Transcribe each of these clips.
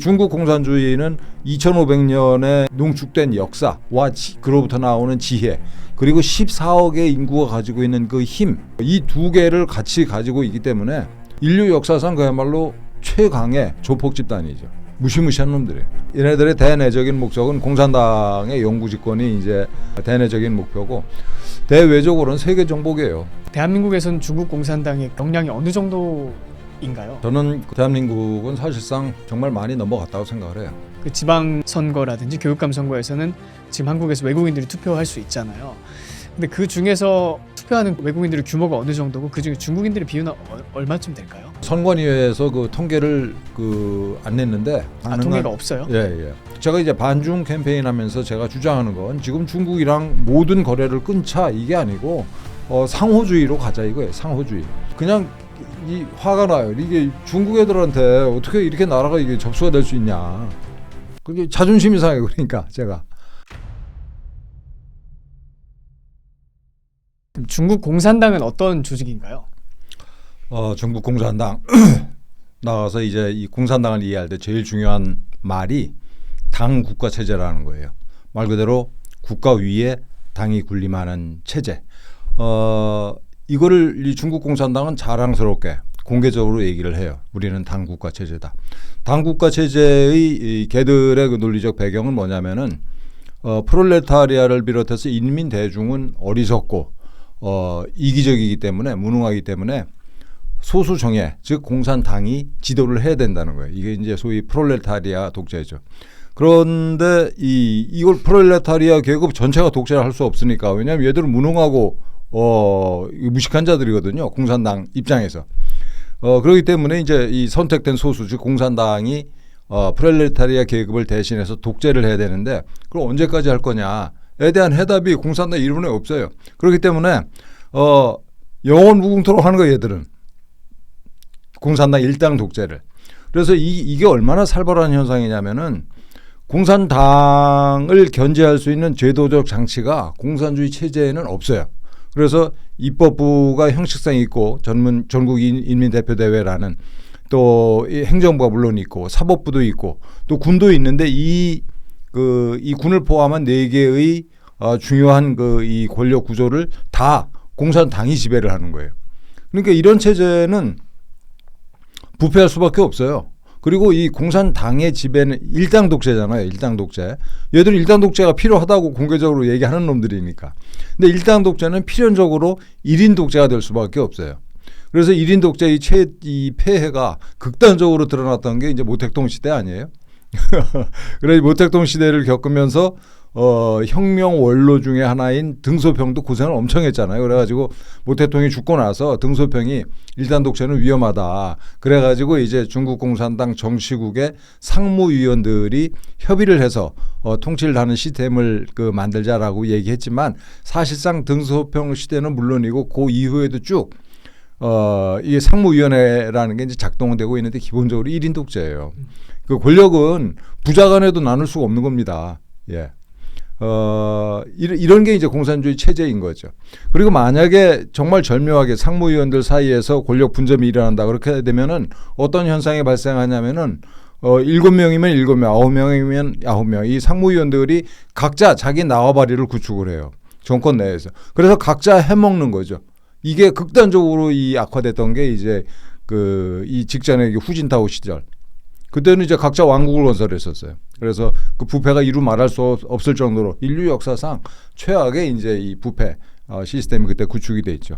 중국 공산주의는 2500년의 농축된 역사와 그로부터 나오는 지혜, 그리고 14억의 인구가 가지고 있는 그 힘, 이 두 개를 같이 가지고 있기 때문에 인류 역사상 그야말로 최강의 조폭 집단이죠. 무시무시한 놈들이에요. 얘네들의 대내적인 목적은 공산당의 영구 집권이 이제 대내적인 목표고, 대외적으로는 세계 정복이에요. 대한민국에서는 중국 공산당의 역량이 어느 정도인가요? 저는 대한민국은 사실상 정말 많이 넘어갔다고 생각을 해요. 그 지방 선거라든지 교육감 선거에서는 지금 한국에서 외국인들이 투표할 수 있잖아요. 근데 그 중에서 투표하는 외국인들의 규모가 어느 정도고 그 중에 중국인들의 비율은 얼마쯤 될까요? 선관위에서 그 통계를 안 냈는데 통계가 없어요? 예. 제가 이제 반중 캠페인 하면서 제가 주장하는 건 지금 중국이랑 모든 거래를 끊자 이게 아니고 상호주의로 가자 이거예요. 상호주의. 그냥 이 화가 나요. 이게 중국 애들한테 어떻게 이렇게 나라가 이게 접수가 될 수 있냐. 그게 자존심이 상해요. 그러니까 제가. 중국 공산당은 어떤 조직인가요? 중국 공산당 나와서 이제 이 공산당을 이해할 때 제일 중요한 말이 당 국가 체제라는 거예요. 말 그대로 국가 위에 당이 군림하는 체제. 이거를 이 중국 공산당은 자랑스럽게 공개적으로 얘기를 해요. 우리는 당 국가 체제다. 당 국가 체제의 걔들의 그 논리적 배경은 뭐냐면은 프롤레타리아를 비롯해서 인민 대중은 어리석고 이기적이기 때문에, 무능하기 때문에 소수 정예, 즉 공산당이 지도를 해야 된다는 거예요. 이게 이제 소위 프롤레타리아 독재죠. 그런데 이걸 프롤레타리아 계급 전체가 독재를 할 수 없으니까, 왜냐하면 얘들은 무능하고 무식한 자들이거든요. 공산당 입장에서. 그렇기 때문에 이제 이 선택된 소수, 즉 공산당이 프롤레타리아 계급을 대신해서 독재를 해야 되는데, 그럼 언제까지 할 거냐에 대한 해답이 공산당 이론에 없어요. 그렇기 때문에 영원 무궁토록 하는 거예요. 얘들은 공산당 일당 독재를. 그래서 이게 얼마나 살벌한 현상이냐면은, 공산당을 견제할 수 있는 제도적 장치가 공산주의 체제에는 없어요. 그래서 입법부가 형식상 있고, 전국 인민대표대회라는 또 행정부가 물론 있고, 사법부도 있고, 또 군도 있는데 이 군을 포함한 4개의 중요한 이 권력 구조를 다 공산당이 지배를 하는 거예요. 그러니까 이런 체제는 부패할 수밖에 없어요. 그리고 이 공산당의 지배는 일당 독재잖아요. 일당 독재. 얘들은 일당 독재가 필요하다고 공개적으로 얘기하는 놈들이니까. 근데 일당 독재는 필연적으로 1인 독재가 될 수밖에 없어요. 그래서 1인 독재의 이 폐해가 극단적으로 드러났던 게 이제 모택동 시대 아니에요? 그래서 모택동 시대를 겪으면서 혁명 원로 중에 하나인 등소평도 고생을 엄청 했잖아요. 그래가지고 모택동이 죽고 나서 등소평이 일단 독재는 위험하다. 그래가지고 이제 중국 공산당 정치국의 상무위원들이 협의를 해서 통치를 하는 시스템을 만들자라고 얘기했지만, 사실상 등소평 시대는 물론이고 그 이후에도 쭉 이게 상무위원회라는 게 이제 작동되고 있는데 기본적으로 1인 독재예요. 그 권력은 부자 간에도 나눌 수가 없는 겁니다. 예. 이런 게 이제 공산주의 체제인 거죠. 그리고 만약에 정말 절묘하게 상무위원들 사이에서 권력 분점이 일어난다 그렇게 되면은 어떤 현상이 발생하냐면은 7명이면 7명, 9명이면 9명, 이 상무위원들이 각자 자기 나와바리를 구축을 해요. 정권 내에서. 그래서 각자 해먹는 거죠. 이게 극단적으로 악화됐던 게 이제 이 직전의 후진타오 시절. 그때는 이제 각자 왕국을 건설했었어요. 그래서 그 부패가 이루 말할 수 없을 정도로 인류 역사상 최악의 이제 이 부패 시스템이 그때 구축이 돼 있죠.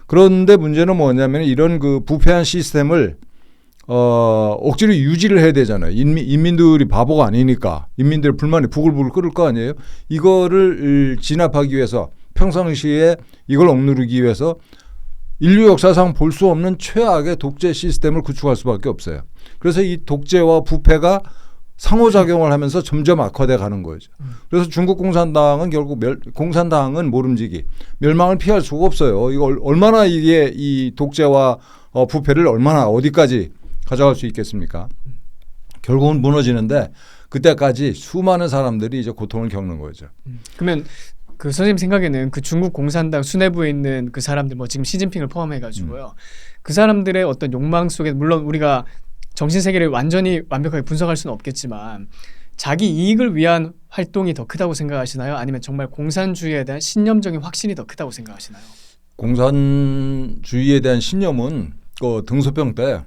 그런데 문제는 뭐냐면, 이런 그 부패한 시스템을 억지로 유지를 해야 되잖아요. 인민들이 바보가 아니니까. 인민들 불만이 부글부글 끓을 거 아니에요. 이거를 진압하기 위해서, 평상시에 이걸 억누르기 위해서 인류 역사상 볼 수 없는 최악의 독재 시스템을 구축할 수밖에 없어요. 그래서 이 독재와 부패가 상호작용을 하면서 점점 악화돼 가는 거죠. 그래서 중국 공산당은 결국 공산당은 모름지기, 멸망을 피할 수가 없어요. 이거 얼마나 이게 이 독재와 부패를 얼마나 어디까지 가져갈 수 있겠습니까? 결국은 무너지는데, 그때까지 수많은 사람들이 이제 고통을 겪는 거죠. 그러면 그 선생님 생각에는 그 중국 공산당 수뇌부에 있는 그 사람들, 뭐 지금 시진핑을 포함해가지고요, 그 사람들의 어떤 욕망 속에, 물론 우리가 정신 세계를 완전히 완벽하게 분석할 수는 없겠지만 자기 이익을 위한 활동이 더 크다고 생각하시나요? 아니면 정말 공산주의에 대한 신념적인 확신이 더 크다고 생각하시나요? 공산주의에 대한 신념은 그 등소평 때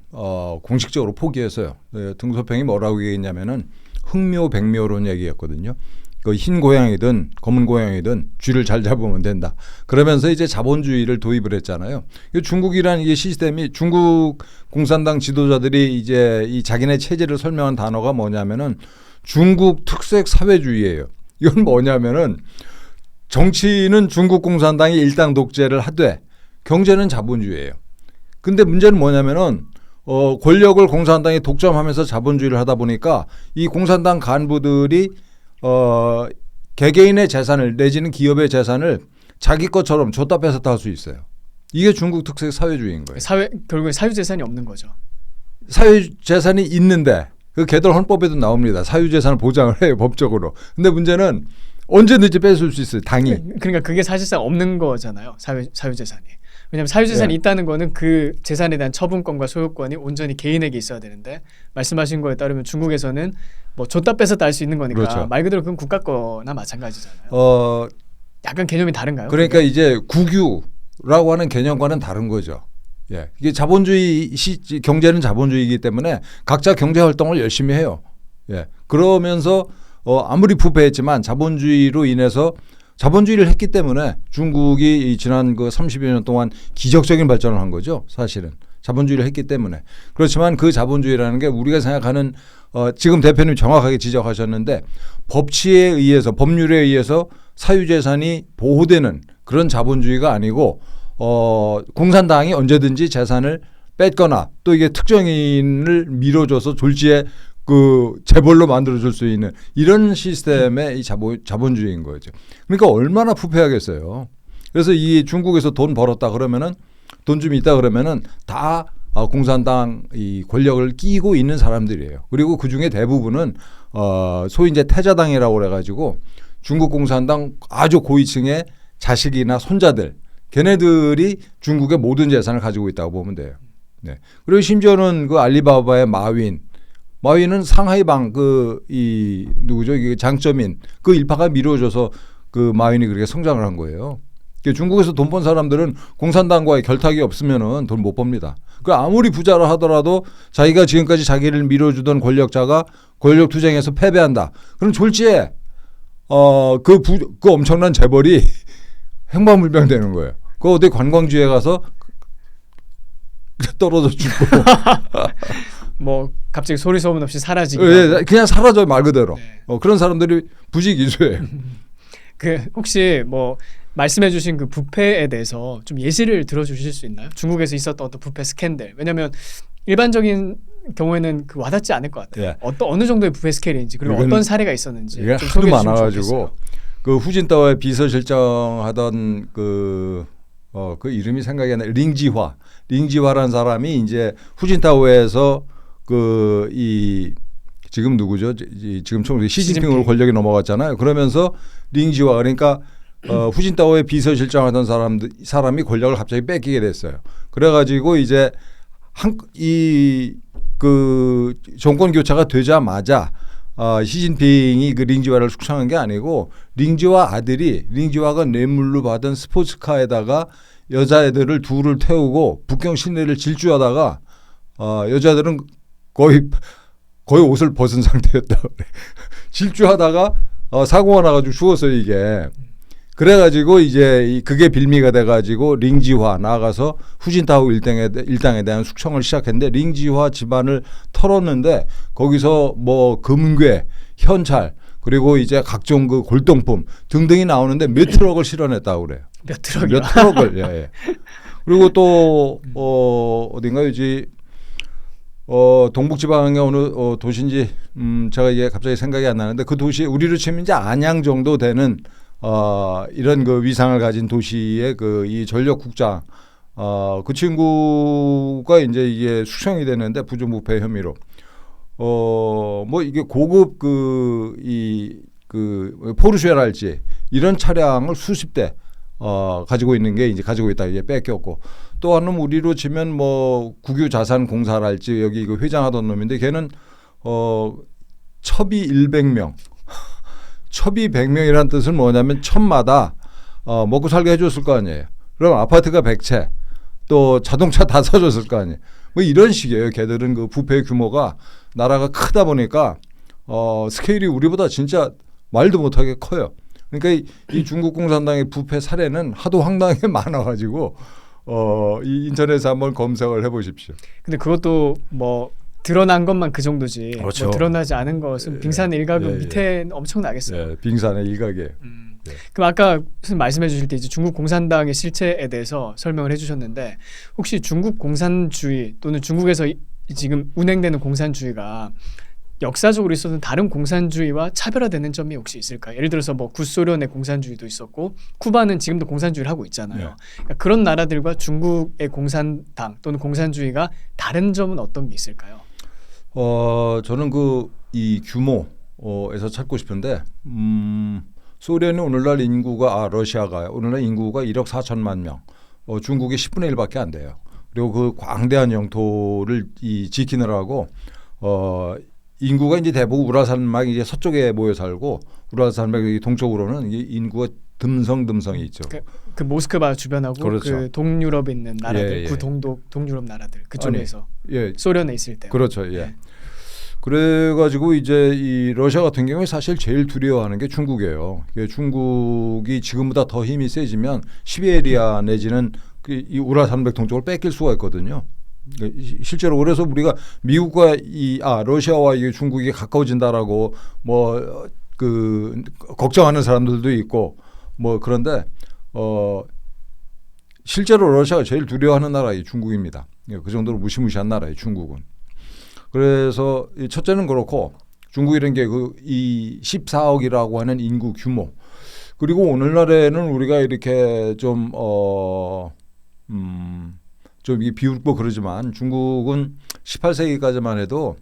공식적으로 포기했어요. 네, 등소평이 뭐라고 얘기했냐면은 흥묘백묘론 얘기였거든요. 그 흰 고양이든 검은 고양이든 쥐를 잘 잡으면 된다. 그러면서 이제 자본주의를 도입을 했잖아요. 중국이라는 이 시스템이 중국 공산당 지도자들이 이제 이 자기네 체제를 설명한 단어가 뭐냐면은 중국 특색 사회주의예요. 이건 뭐냐면은 정치는 중국 공산당이 일당 독재를 하되 경제는 자본주의예요. 근데 문제는 뭐냐면은 권력을 공산당이 독점하면서 자본주의를 하다 보니까 이 공산당 간부들이 개개인의 재산을 내지는 기업의 재산을 자기 것처럼 줬다 뺏었다 할 수 있어요. 이게 중국 특색 사회주의인 거예요. 결국에 사유재산이 없는 거죠. 사유재산이 있는데 그 개들 헌법에도 나옵니다. 사유재산을 보장을 해요, 법적으로. 근데 문제는 언제든지 뺏을 수 있어요, 당이. 그러니까 그게 사실상 없는 거잖아요. 사유재산이. 왜냐하면 사유재산이 있다는 거는 그 재산에 대한 처분권과 소유권이 온전히 개인에게 있어야 되는데 말씀하신 거에 따르면 중국에서는 뭐 줬다 뺏었다 할 수 있는 거니까 그렇죠. 말 그대로 그건 국가 거나 마찬가지잖아요. 약간 개념이 다른가요? 그러니까 그게? 이제 국유라고 하는 개념과는 다른 거죠. 예, 이게 자본주의 경제는 자본주의이기 때문에 각자 경제 활동을 열심히 해요. 예, 그러면서 아무리 부패했지만 자본주의로 인해서 자본주의를 했기 때문에 중국이 지난 그 30여 년 동안 기적적인 발전을 한 거죠. 사실은 자본주의를 했기 때문에. 그렇지만 그 자본주의라는 게 우리가 생각하는 지금 대표님 정확하게 지적하셨는데 법치에 의해서 법률에 의해서 사유재산이 보호되는 그런 자본주의가 아니고 공산당이 언제든지 재산을 뺏거나 또 이게 특정인을 밀어줘서 졸지에 그 재벌로 만들어줄 수 있는 이런 시스템의 이 자본주의인 거죠. 그러니까 얼마나 부패하겠어요. 그래서 이 중국에서 돈 벌었다 그러면은 돈 좀 있다 그러면은 다 공산당 이 권력을 끼고 있는 사람들이에요. 그리고 그 중에 대부분은 소위 이제 태자당이라고 그래가지고 중국 공산당 아주 고위층의 자식이나 손자들, 걔네들이 중국의 모든 재산을 가지고 있다고 보면 돼요. 네. 그리고 심지어는 그 알리바바의 마윈은 상하이방 누구죠? 이게 장쩌민 그 일파가 미뤄져서 그 마윈이 그렇게 성장을 한 거예요. 중국에서 돈 번 사람들은 공산당과의 결탁이 없으면은 돈 못 법니다. 그 아무리 부자라 하더라도 자기가 지금까지 자기를 밀어주던 권력자가 권력 투쟁에서 패배한다. 그럼 졸지에 그 엄청난 재벌이 행방불명 되는 거예요. 그 어디 관광지에 가서 떨어져 죽고. 뭐 갑자기 소리 소문 없이 사라지고. 그냥 사라져 말 그대로. 네. 그런 사람들이 부지기수예요. 그 혹시 뭐 말씀해주신 그 부패에 대해서 좀 예시를 들어주실 수 있나요? 중국에서 있었던 어떤 부패 스캔들. 왜냐하면 일반적인 경우에는 그 와닿지 않을 것 같아요. 예. 어느 정도의 부패 스케일인지 그리고 어떤 사례가 있었는지 이게 좀 하도 많아가지고 그 후진타오의 비서실장하던 그 이름이 생각이 안 나. 링지화라는 사람이 이제 후진타오에서 지금 누구죠? 지금 총리 시진핑으로 권력이 넘어갔잖아요. 그러면서 링지화 그러니까 후진타오의 비서실장하던 사람이 권력을 갑자기 뺏기게 됐어요. 그래가지고 이제 그 정권 교체가 되자마자 시진핑이 그 링지화를 숙청한 게 아니고 링지화가 뇌물로 받은 스포츠카에다가 여자애들을 둘을 태우고 북경 시내를 질주하다가 여자들은 거의 옷을 벗은 상태였다. 질주하다가 사고가 나가지고 죽었어요 이게. 그래가지고 이제 그게 빌미가 돼가지고 링지화 나가서 후진타오 일당에 대한 숙청을 시작했는데 링지화 집안을 털었는데 거기서 뭐 금괴, 현찰 그리고 이제 각종 그 골동품 등등이 나오는데 몇 트럭을 실어냈다고 그래요. 몇 트럭이요? 몇 트럭을. 예. 그리고 또 어딘가요? 동북지방의 어느 도시인지 제가 이게 갑자기 생각이 안 나는데 그 도시 우리로 치면 이제 안양 정도 되는 이런 그 위상을 가진 도시의 이 전력국장 그 친구가 이제 이게 숙청이 되는데 부정부패 혐의로 뭐 이게 고급 포르쉐랄지 이런 차량을 수십 대 가지고 있는 게 이제 가지고 있다 이제 뺏겼고 또 한 놈 우리로 치면 뭐 국유자산공사랄지 여기 그 회장하던 놈인데 걔는 첩이 100명 첩이 100명이라는 뜻은 뭐냐면 첩마다 먹고 살게 해줬을 거 아니에요. 그럼 아파트가 100채 또 자동차 다 사줬을 거 아니에요. 뭐 이런 식이에요. 걔들은 그 부패 규모가 나라가 크다 보니까 스케일이 우리보다 진짜 말도 못하게 커요. 그러니까 이 중국 공산당의 부패 사례는 하도 황당하게 많아가지고 이 인터넷에 한번 검색을 해보십시오. 근데 그것도 뭐 드러난 것만 그 정도지. 그렇죠. 뭐 드러나지 않은 것은 빙산의 일각은 예. 밑에는 엄청나겠어요. 예, 빙산의 일각이에요. 예. 그럼 아까 무슨 말씀해 주실 때 이제 중국 공산당의 실체에 대해서 설명을 해주셨는데 혹시 중국 공산주의 또는 중국에서 지금 운행되는 공산주의가 역사적으로 있었던 다른 공산주의와 차별화되는 점이 혹시 있을까요? 예를 들어서 뭐 구소련의 공산주의도 있었고 쿠바는 지금도 공산주의를 하고 있잖아요. 네. 그러니까 그런 나라들과 중국의 공산당 또는 공산주의가 다른 점은 어떤 게 있을까요? 저는 이 규모에서 찾고 싶은데 소련이 오늘날 인구가 러시아가 오늘날 인구가 1억 4천만 명, 중국이 10분의 1밖에 안 돼요. 그리고 그 광대한 영토를 지키느라고 인구가 이제 대부분 우라산맥 이제 서쪽에 모여 살고 우라산맥 동쪽으로는 인구가 듬성듬성이 있죠. 그 모스크바 주변하고 그렇죠. 그 동유럽에 있는 나라들, 예. 그 동유럽 나라들 그쪽에서 예, 소련에 있을 때. 그렇죠. 예. 예. 그래가지고 이제 이 러시아 같은 경우에 사실 제일 두려워하는 게 중국이에요. 중국이 지금보다 더 힘이 세지면 시베리아 내지는 이 우라산맥 동쪽을 뺏길 수가 있거든요. 실제로 그래서 우리가 미국과 러시아와 이 중국이 가까워진다라고 뭐 걱정하는 사람들도 있고 뭐 그런데 실제로 러시아가 제일 두려워하는 나라가 중국입니다. 그 정도로 무시무시한 나라예요, 중국은. 그래서 첫째는 그렇고 중국이라는 게 이 14억이라고 하는 인구 규모 그리고 오늘날에는 우리가 이렇게 좀 이게 비웃고 그러지만 중국은 18세기까지만 해도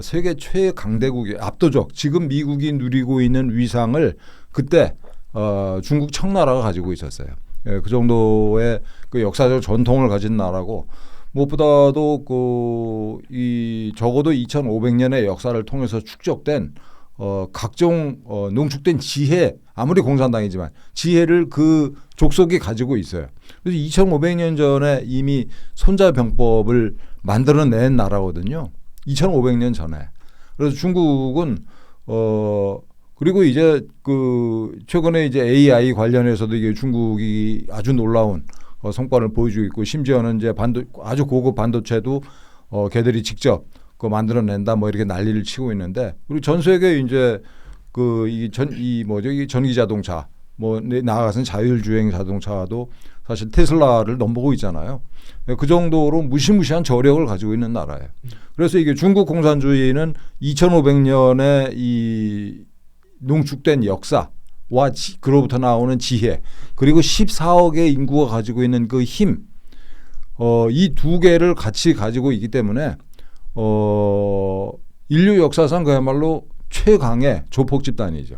세계 최강대국의 압도적 지금 미국이 누리고 있는 위상을 그때 중국 청나라가 가지고 있었어요. 예, 그 정도의 그 역사적 전통을 가진 나라고 무엇보다도 적어도 2,500년의 역사를 통해서 축적된 각종 농축된 지혜 아무리 공산당이지만 지혜를 그 족속이 가지고 있어요. 그래서 2,500년 전에 이미 손자병법을 만들어낸 나라거든요. 2,500년 전에. 그래서 중국은 그리고 이제 최근에 이제 AI 관련해서도 이게 중국이 아주 놀라운 성과를 보여주고 있고 심지어는 이제 아주 고급 반도체도 걔들이 직접 만들어낸다 뭐 이렇게 난리를 치고 있는데 그리고 전 세계 이제 이 전기 자동차 뭐 나아가서는 자율주행 자동차도 사실 테슬라를 넘보고 있잖아요. 그 정도로 무시무시한 저력을 가지고 있는 나라예요. 그래서 이게 중국 공산주의는 2,500년의 이 농축된 역사와 그로부터 나오는 지혜 그리고 14억의 인구가 가지고 있는 그 힘, 이 두 개를 같이 가지고 있기 때문에 인류 역사상 그야말로 최강의 조폭 집단이죠.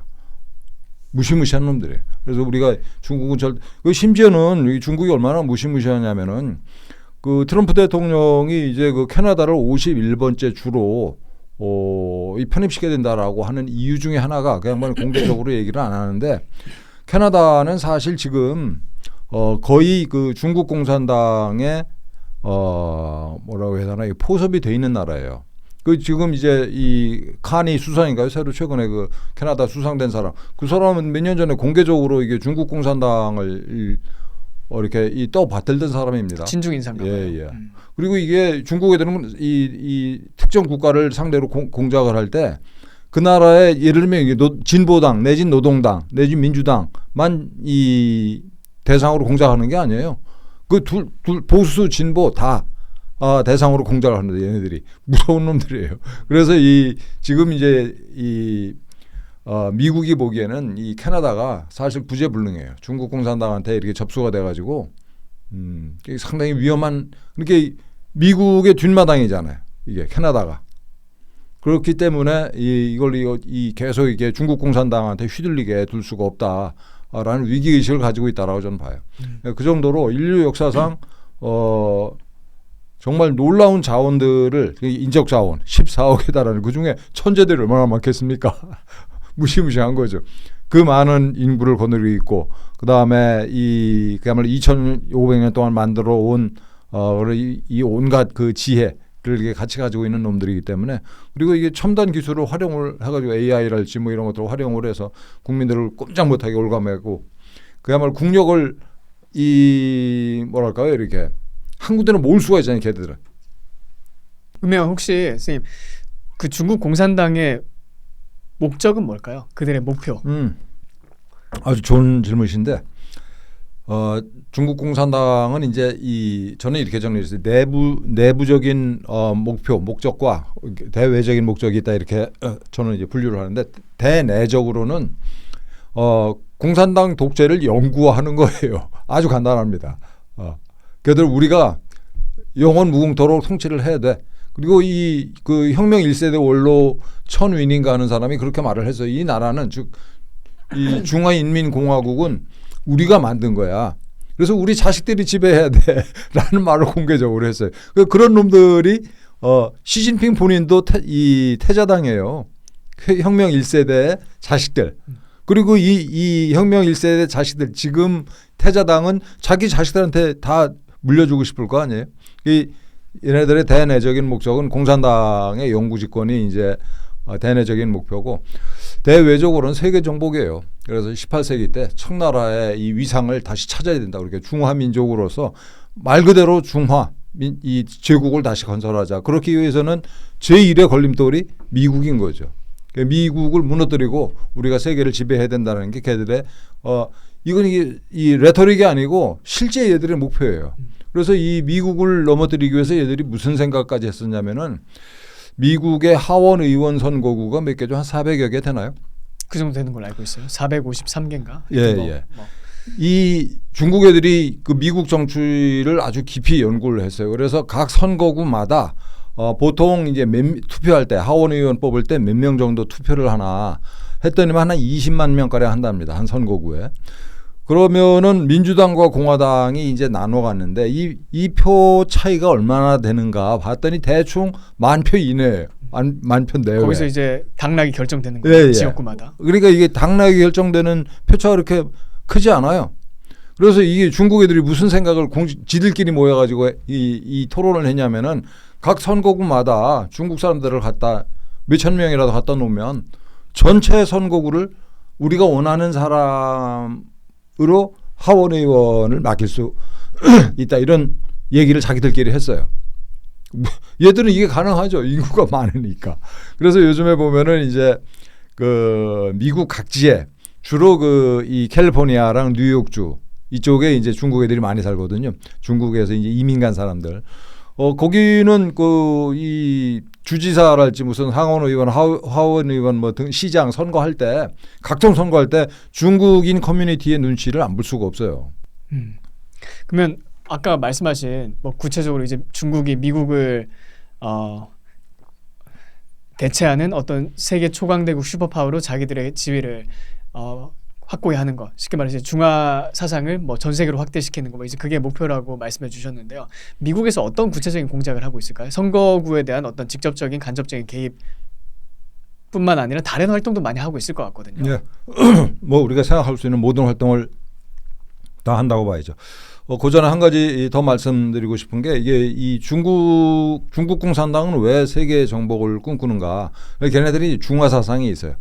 무시무시한 놈들이에요. 그래서 우리가 중국은 심지어는 중국이 얼마나 무시무시하냐면은 트럼프 대통령이 이제 캐나다를 51번째 주로 편입시켜야 된다라고 하는 이유 중에 하나가 그냥 공개적으로 얘기를 안 하는데 캐나다는 사실 지금 거의 중국 공산당의 뭐라고 해야 되나 포섭이 돼 있는 나라예요. 지금 이제 이 카니 수상인가요? 새로 최근에 캐나다 수상된 사람. 그 사람은 몇 년 전에 공개적으로 이게 중국 공산당을 이렇게 떠받들던 사람입니다. 진중 인사인가요? 예. 그리고 이게 중국 애들은 이 특정 국가를 상대로 공작을 할 때 그 나라의 예를 들면 진보당 내지 노동당 내지 민주당만 이 대상으로 공작하는 게 아니에요. 둘 보수 진보 다 대상으로 공작을 하는데 얘네들이 무서운 놈들이에요. 그래서 지금 이제 미국이 보기에는 이 캐나다가 사실 구제불능해요. 중국 공산당한테 이렇게 접수가 돼가지고 상당히 위험한 이렇게 미국의 뒷마당이잖아요. 이게 캐나다가 그렇기 때문에 이걸 계속 이게 중국 공산당한테 휘둘리게 둘 수가 없다. 라는 위기 의식을 가지고 있다라고 저는 봐요. 그 정도로 인류 역사상 정말 놀라운 자원들을 인적 자원 14억에 달하는 그중에 천재들이 얼마나 많겠습니까? 무시무시한 거죠. 그 많은 인구를 거느리고 있고 그다음에 그야말로 2,500년 동안 만들어 온 이 온갖 그 지혜를 이게 같이 가지고 있는 놈들이기 때문에 그리고 이게 첨단 기술을 활용을 해가지고 AI랄지 뭐 이런 것들을 활용을 해서 국민들을 꼼짝 못하게 올가매고 그야말로 국력을 뭐랄까요 이렇게 한 군데는 모을 수가 있잖아요, 걔들은. 그러면 혹시 선생님 그 중국 공산당의 목적은 뭘까요? 그들의 목표. 아주 좋은 질문이신데 중국 공산당은 이제 저는 이렇게 정리했어요. 내부적인 목적과 대외적인 목적이 있다 이렇게 저는 이제 분류를 하는데 대내적으로는 공산당 독재를 영구화하는 거예요. 아주 간단합니다. 그들 우리가 영원 무궁토록 통치를 해야 돼. 그리고 그 혁명 1세대 원로 천윈인가 하는 사람이 그렇게 말을 해서 이 나라는 즉 이 중화인민공화국은 우리가 만든 거야. 그래서 우리 자식들이 지배해야 돼라는 말을 공개적으로 했어요. 그런 놈들이 시진핑 본인도 이 태자당이에요. 혁명 1세대 자식들. 그리고 이 혁명 1세대 자식들 지금 태자당은 자기 자식들한테 다 물려주고 싶을 거 아니에요. 얘네들의 대내적인 목적은 공산당의 영구 집권이 이제 대내적인 목표고 대외적으로는 세계 정복이에요. 그래서 18세기 때 청나라의 이 위상을 다시 찾아야 된다. 그러니까 중화민족으로서 말 그대로 이 제국을 다시 건설하자. 그렇기 위해서는 제1의 걸림돌이 미국인 거죠. 미국을 무너뜨리고 우리가 세계를 지배해야 된다는 게 걔들의 이건 이 레토릭이 아니고 실제 얘들의 목표예요. 그래서 이 미국을 넘어뜨리기 위해서 얘들이 무슨 생각까지 했었냐면은 미국의 하원 의원 선거구가 몇 개죠? 한 400여 개 되나요? 그 정도 되는 걸로 알고 있어요. 453개인가? 예. 이 중국 애들이 그 미국 정치를 아주 깊이 연구를 했어요. 그래서 각 선거구마다 보통 이제 투표할 때 하원 의원 뽑을 때 몇 명 정도 투표를 하나 했더니만 한 20만 명가량 한답니다. 한 선거구에. 그러면은 민주당과 공화당이 이제 나눠 갔는데 이 표 차이가 얼마나 되는가 봤더니 대충 10,000표 이내예요. 10,000표 내외. 거기서 이제 당락이 결정되는 거예요. 예. 지역구마다. 그러니까 이게 당락이 결정되는 표차가 그렇게 크지 않아요. 그래서 이게 중국 애들이 무슨 생각을 지들끼리 모여가지고 이 토론을 했냐면은 각 선거구마다 중국 사람들을 몇천 명이라도 갖다 놓으면 전체 선거구를 우리가 원하는 사람으로 하원 의원을 맡길 수 있다 이런 얘기를 자기들끼리 했어요. 얘들은 이게 가능하죠. 인구가 많으니까. 그래서 요즘에 보면은 이제 그 미국 각지에 주로 이 캘리포니아랑 뉴욕주 이쪽에 이제 중국 애들이 많이 살거든요. 중국에서 이제 이민 간 사람들. 거기는 이 주지사랄지 무슨 하원 의원, 하원 의원 뭐 등 시장 선거할 때 각종 선거할 때 중국인 커뮤니티의 눈치를 안 볼 수가 없어요. 그러면 아까 말씀하신 뭐 구체적으로 이제 중국이 미국을 대체하는 어떤 세계 초강대국 슈퍼파워로 자기들의 지위를 확고히 하는 것, 쉽게 말해서 중화 사상을 뭐 전 세계로 확대시키는 거, 뭐 이제 그게 목표라고 말씀해 주셨는데요. 미국에서 어떤 구체적인 공작을 하고 있을까요? 선거구에 대한 어떤 직접적인 간접적인 개입뿐만 아니라 다른 활동도 많이 하고 있을 것 같거든요. 예. 뭐 우리가 생각할 수 있는 모든 활동을 다 한다고 봐야죠. 그 전에 한 가지 더 말씀드리고 싶은 게 이게 이 중국 공산당은 왜 세계 정복을 꿈꾸는가? 걔네들이 중화 사상이 있어요.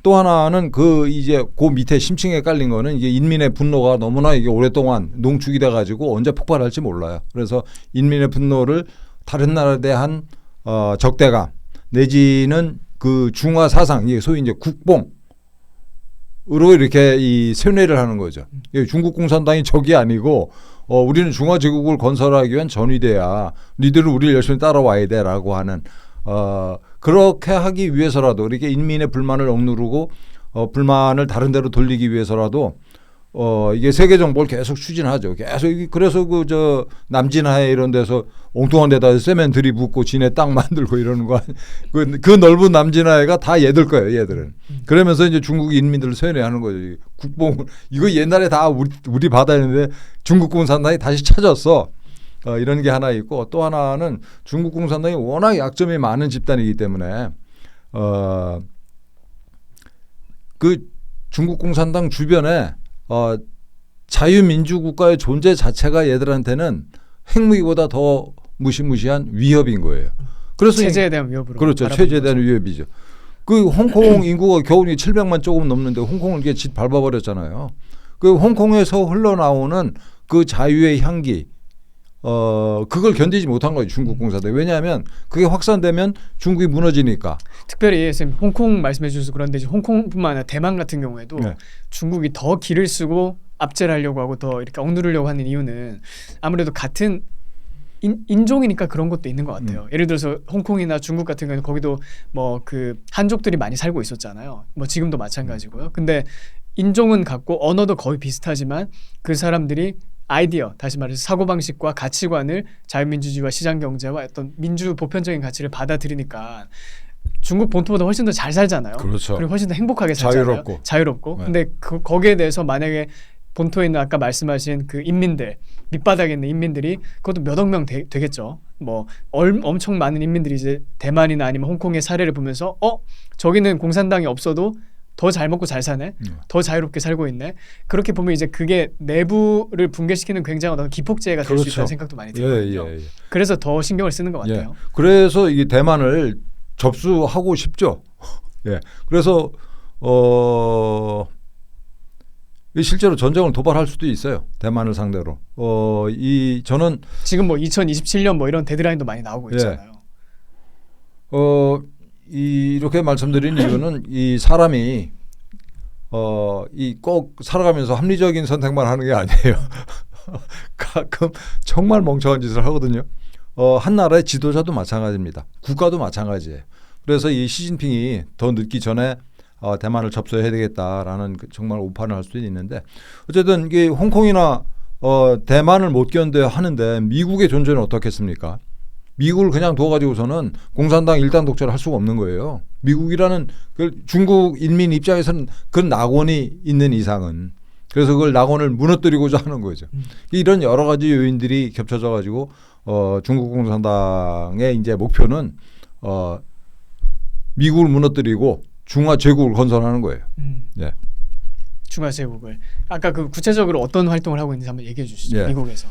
또 하나는 이제 그 밑에 심층에 깔린 거는 이게 인민의 분노가 너무나 이게 오랫동안 농축이 돼 가지고 언제 폭발할지 몰라요. 그래서 인민의 분노를 다른 나라에 대한 적대감 내지는 그 중화 사상, 이게 소위 이제 국뽕으로 이렇게 이 세뇌를 하는 거죠. 중국 공산당이 적이 아니고 우리는 중화 제국을 건설하기 위한 전위대야. 니들은 우리를 열심히 따라와야 돼라고 하는 그렇게 하기 위해서라도 이렇게 인민의 불만을 억누르고 불만을 다른 데로 돌리기 위해서라도 이게 세계 정복을 계속 추진하죠. 계속 그래서 그 저 남진하에 이런 데서 엉뚱한 데다 세멘 들이붓고 지네 땅 만들고 이러는 거 그 넓은 남진하에가 다 얘들 거예요. 얘들은. 그러면서 이제 중국 인민들을 세뇌하는 거죠. 국뽕 이거 옛날에 다 우리 바다였는데 중국 공산당이 다시 찾았어. 이런 게 하나 있고 또 하나는 중국 공산당이 워낙 약점이 많은 집단이기 때문에 그 중국 공산당 주변에 자유민주국가의 존재 자체가 얘들한테는 핵무기보다 더 무시무시한 위협인 거예요. 그래서 체제에 대한 위협으로. 그렇죠. 체제에 대한 위협이죠. 그 홍콩 인구가 겨우 700만 조금 넘는데 홍콩을 이게 짓 밟아버렸잖아요. 그 홍콩에서 흘러나오는 그 자유의 향기, 그걸 견디지 못한 거예요. 중국 공산당. 왜냐하면 그게 확산되면 중국이 무너지니까. 특별히 선생님 홍콩 말씀해 주셔서 그런데 이제 홍콩뿐만 아니라 대만 같은 경우에도 네. 중국이 더 기를 쓰고 압제를 하려고 하고 더 이렇게 억누르려고 하는 이유는 아무래도 같은 인종이니까 그런 것도 있는 것 같아요. 예를 들어서 홍콩이나 중국 같은 경우는 거기도 뭐 그 한족들이 많이 살고 있었잖아요. 뭐 지금도 마찬가지고요. 근데 인종은 같고 언어도 거의 비슷하지만 그 사람들이 아이디어, 다시 말해서 사고방식과 가치관을 자유민주주의와 시장경제와 어떤 민주 보편적인 가치를 받아들이니까 중국 본토보다 훨씬 더 잘 살잖아요. 그렇죠. 그리고 훨씬 더 행복하게 살잖아요. 자유롭고. 네. 근데 거기에 대해서 만약에 본토에 있는 아까 말씀하신 그 인민들, 밑바닥에 있는 인민들이 그것도 몇 억 명 되겠죠. 뭐 엄청 많은 인민들이 이제 대만이나 아니면 홍콩의 사례를 보면서 저기는 공산당이 없어도 더 잘 먹고 잘 사네, 더 자유롭게 살고 있네. 그렇게 보면 이제 그게 내부를 붕괴시키는 굉장한 어떤 기폭제가 될 수 있다는 생각도 많이 들거든요. 예. 그래서 더 신경을 쓰는 것 같아요. 예. 그래서 이 대만을 접수하고 싶죠. 예. 그래서 실제로 전쟁을 도발할 수도 있어요. 대만을 상대로. 저는 지금 뭐 2027년 뭐 이런 데드라인도 많이 나오고 있잖아요. 이렇게 말씀드린 이유는 이 사람이 이 꼭 살아가면서 합리적인 선택만 하는 게 아니에요. 가끔 정말 멍청한 짓을 하거든요. 한 나라의 지도자도 마찬가지입니다. 국가도 마찬가지예요. 그래서 이 시진핑이 더 늦기 전에 대만을 접수해야 되겠다라는 정말 오판을 할 수도 있는데 어쨌든 이게 홍콩이나 대만을 못 견뎌야 하는데 미국의 존재는 어떻겠습니까? 미국을 그냥 둬가지고서는 공산당 일단 독재를 할 수가 없는 거예요. 미국이라는 그 중국 인민 입장에서는 그 낙원이 있는 이상은 그래서 그걸 낙원을 무너뜨리고자 하는 거죠. 이런 여러 가지 요인들이 겹쳐져 가지고 중국 공산당의 이제 목표는 미국을 무너뜨리고 중화 제국을 건설하는 거예요. 네. 중화 제국을 아까 그 구체적으로 어떤 활동을 하고 있는지 한번 얘기해 주시죠. 예. 미국에서.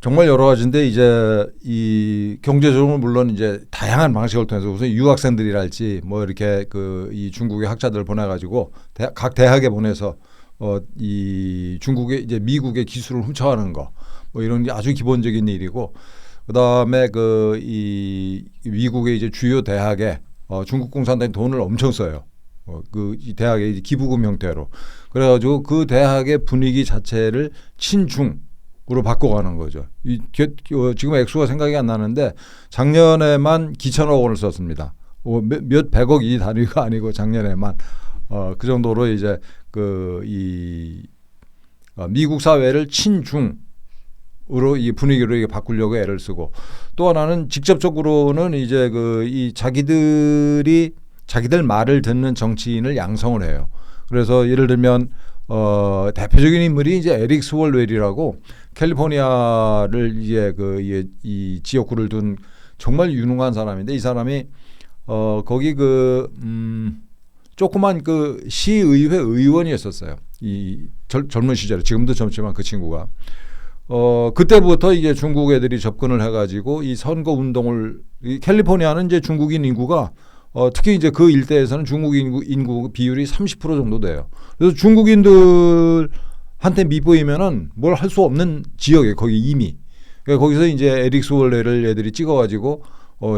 정말 여러 가지인데 이제 이 경제적으로 물론 이제 다양한 방식을 통해서 우선 유학생들이랄지 뭐 이렇게 이 중국의 학자들 보내가지고 각 대학에 보내서 이 중국의 이제 미국의 기술을 훔쳐가는 거 뭐 이런 게 아주 기본적인 일이고 그다음에 이 미국의 이제 주요 대학에 중국 공산당이 돈을 엄청 써요. 이 대학의 이제 기부금 형태로 그래가지고 그 대학의 분위기 자체를 친중으로 바꿔가는 거죠. 지금 액수가 생각이 안 나는데 작년에만 기천억 원을 썼습니다. 몇 백억이 단위가 아니고 작년에만 그 정도로 이제 이 미국 사회를 친중으로 이 분위기로 이게 바꾸려고 애를 쓰고 또 하나는 직접적으로는 이제 이 자기들 말을 듣는 정치인을 양성을 해요. 그래서 예를 들면 대표적인 인물이 이제 에릭 스월웰이라고 캘리포니아를 이제 이 지역구를 둔 정말 유능한 사람인데 이 사람이 거기 조그만 시의회 의원이었었어요. 이 젊은 시절에 지금도 젊지만 그 친구가 그때부터 이제 중국 애들이 접근을 해가지고 이 선거 운동을 캘리포니아는 이제 중국인 인구가 특히 이제 그 일대에서는 중국 인구 비율이 30% 정도 돼요. 그래서 중국인들한테 밉보이면은 뭘 할 수 없는 지역에 거기 이미. 그러니까 거기서 이제 에릭 스월레를 애들이 찍어가지고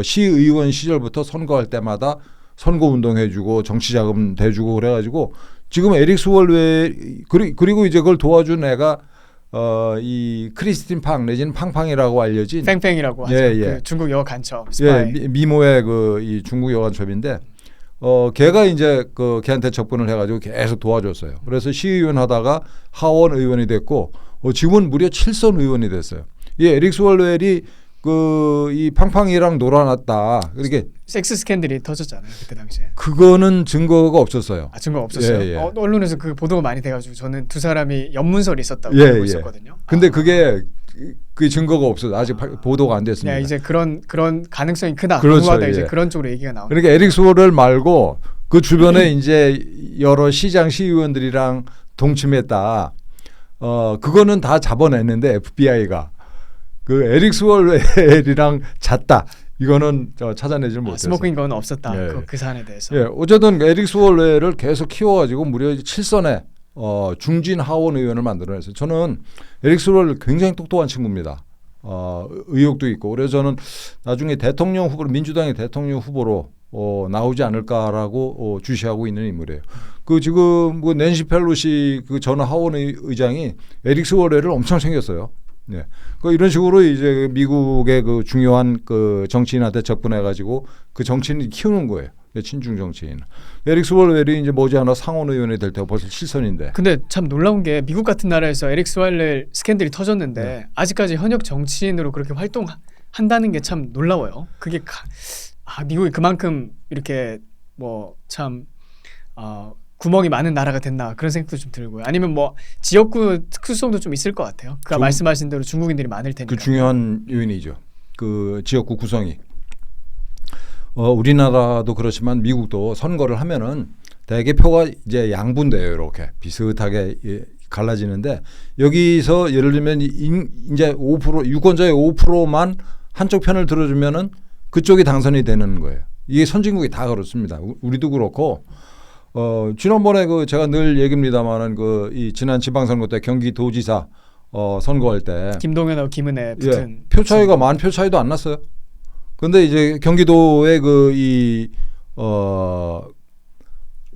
시의원 시절부터 선거할 때마다 선거 운동해주고 정치 자금 대주고 그래가지고 지금 에릭 스월레 그리고 이제 그걸 도와준 애가 이 크리스틴 팡 내지는 팡팡이라고 알려진 팽팽이라고 하죠. 예. 그 중국 여간 간첩 스파이. 미모의 이 중국 여간첩인데 걔가 이제 걔한테 접근을 해가지고 계속 도와줬어요. 그래서 시의원 하다가 하원 의원이 됐고 지금은 무려 7선 의원이 됐어요. 이 에릭 스월웰이 이 팡팡이랑 놀아놨다. 그렇게 섹스 스캔들이 터졌잖아요 그때 당시에. 그거는 증거가 없었어요. 아 증거 없었어요. 예, 예. 언론에서 그 보도가 많이 돼가지고 저는 두 사람이 연문설이 있었다고 예, 알고 예. 있었거든요. 근데 그게 그 증거가 없어요. 아직 보도가 안 됐습니다. 야, 이제 그런 가능성이 크다. 그렇죠, 궁금하다. 이제 예. 그런 쪽으로 얘기가 나오는. 그러니까 에릭 스월웰 말고 그 주변에 이제 여러 시장 시의원들이랑 동침했다. 그거는 다 잡아냈는데 FBI가 그 에릭 스월웰이랑 잤다. 이거는 찾아내질 못했어요. 스모킹 건 없었다. 예. 그 사안에 대해서. 예, 어쨌든 에릭 스월웰을 계속 키워가지고 무려 7선에 중진 하원 의원을 만들어냈어요. 저는 에릭 스월웰 굉장히 똑똑한 친구입니다. 의욕도 있고 그래서 저는 나중에 대통령 후보로 민주당의 대통령 후보로 나오지 않을까라고 주시하고 있는 인물이에요. 그 지금 그 낸시 펠로시 그 전 하원 의장이 에릭 스월웰을 엄청 챙겼어요. 네. 이런 식으로 이제 미국의 그 중요한 그 정치인한테 접근해가지고 그 정치인을 키우는 거예요. 친중 정치인. 에릭 스월웰이 이제 머지않아 상원 의원이 될 때가 벌써 7선인데. 근데 참 놀라운 게 미국 같은 나라에서 에릭 스월웰 스캔들이 터졌는데 네. 아직까지 현역 정치인으로 그렇게 활동한다는 게 참 놀라워요. 그게 미국이 그만큼 이렇게 뭐 참 구멍이 많은 나라가 됐나 그런 생각도 좀 들고요. 아니면 뭐 지역구 특수성도 좀 있을 것 같아요. 그 말씀하신 대로 중국인들이 많을 테니까. 그 중요한 요인이죠. 그 지역구 구성이. 우리나라도 그렇지만 미국도 선거를 하면은 대개 표가 이제 양분돼요. 이렇게 비슷하게 갈라지는데 여기서 예를 들면 이제 5% 유권자의 5%만 한쪽 편을 들어주면은 그쪽이 당선이 되는 거예요. 이게 선진국이 다 그렇습니다. 우리도 그렇고. 지난번에 제가 늘 얘기입니다만은 이 지난 지방선거 때 경기도지사 선거할 때 김동연하고 김은혜 붙은 표 차이가 만 표 차이도 안 났어요. 근데 이제 경기도의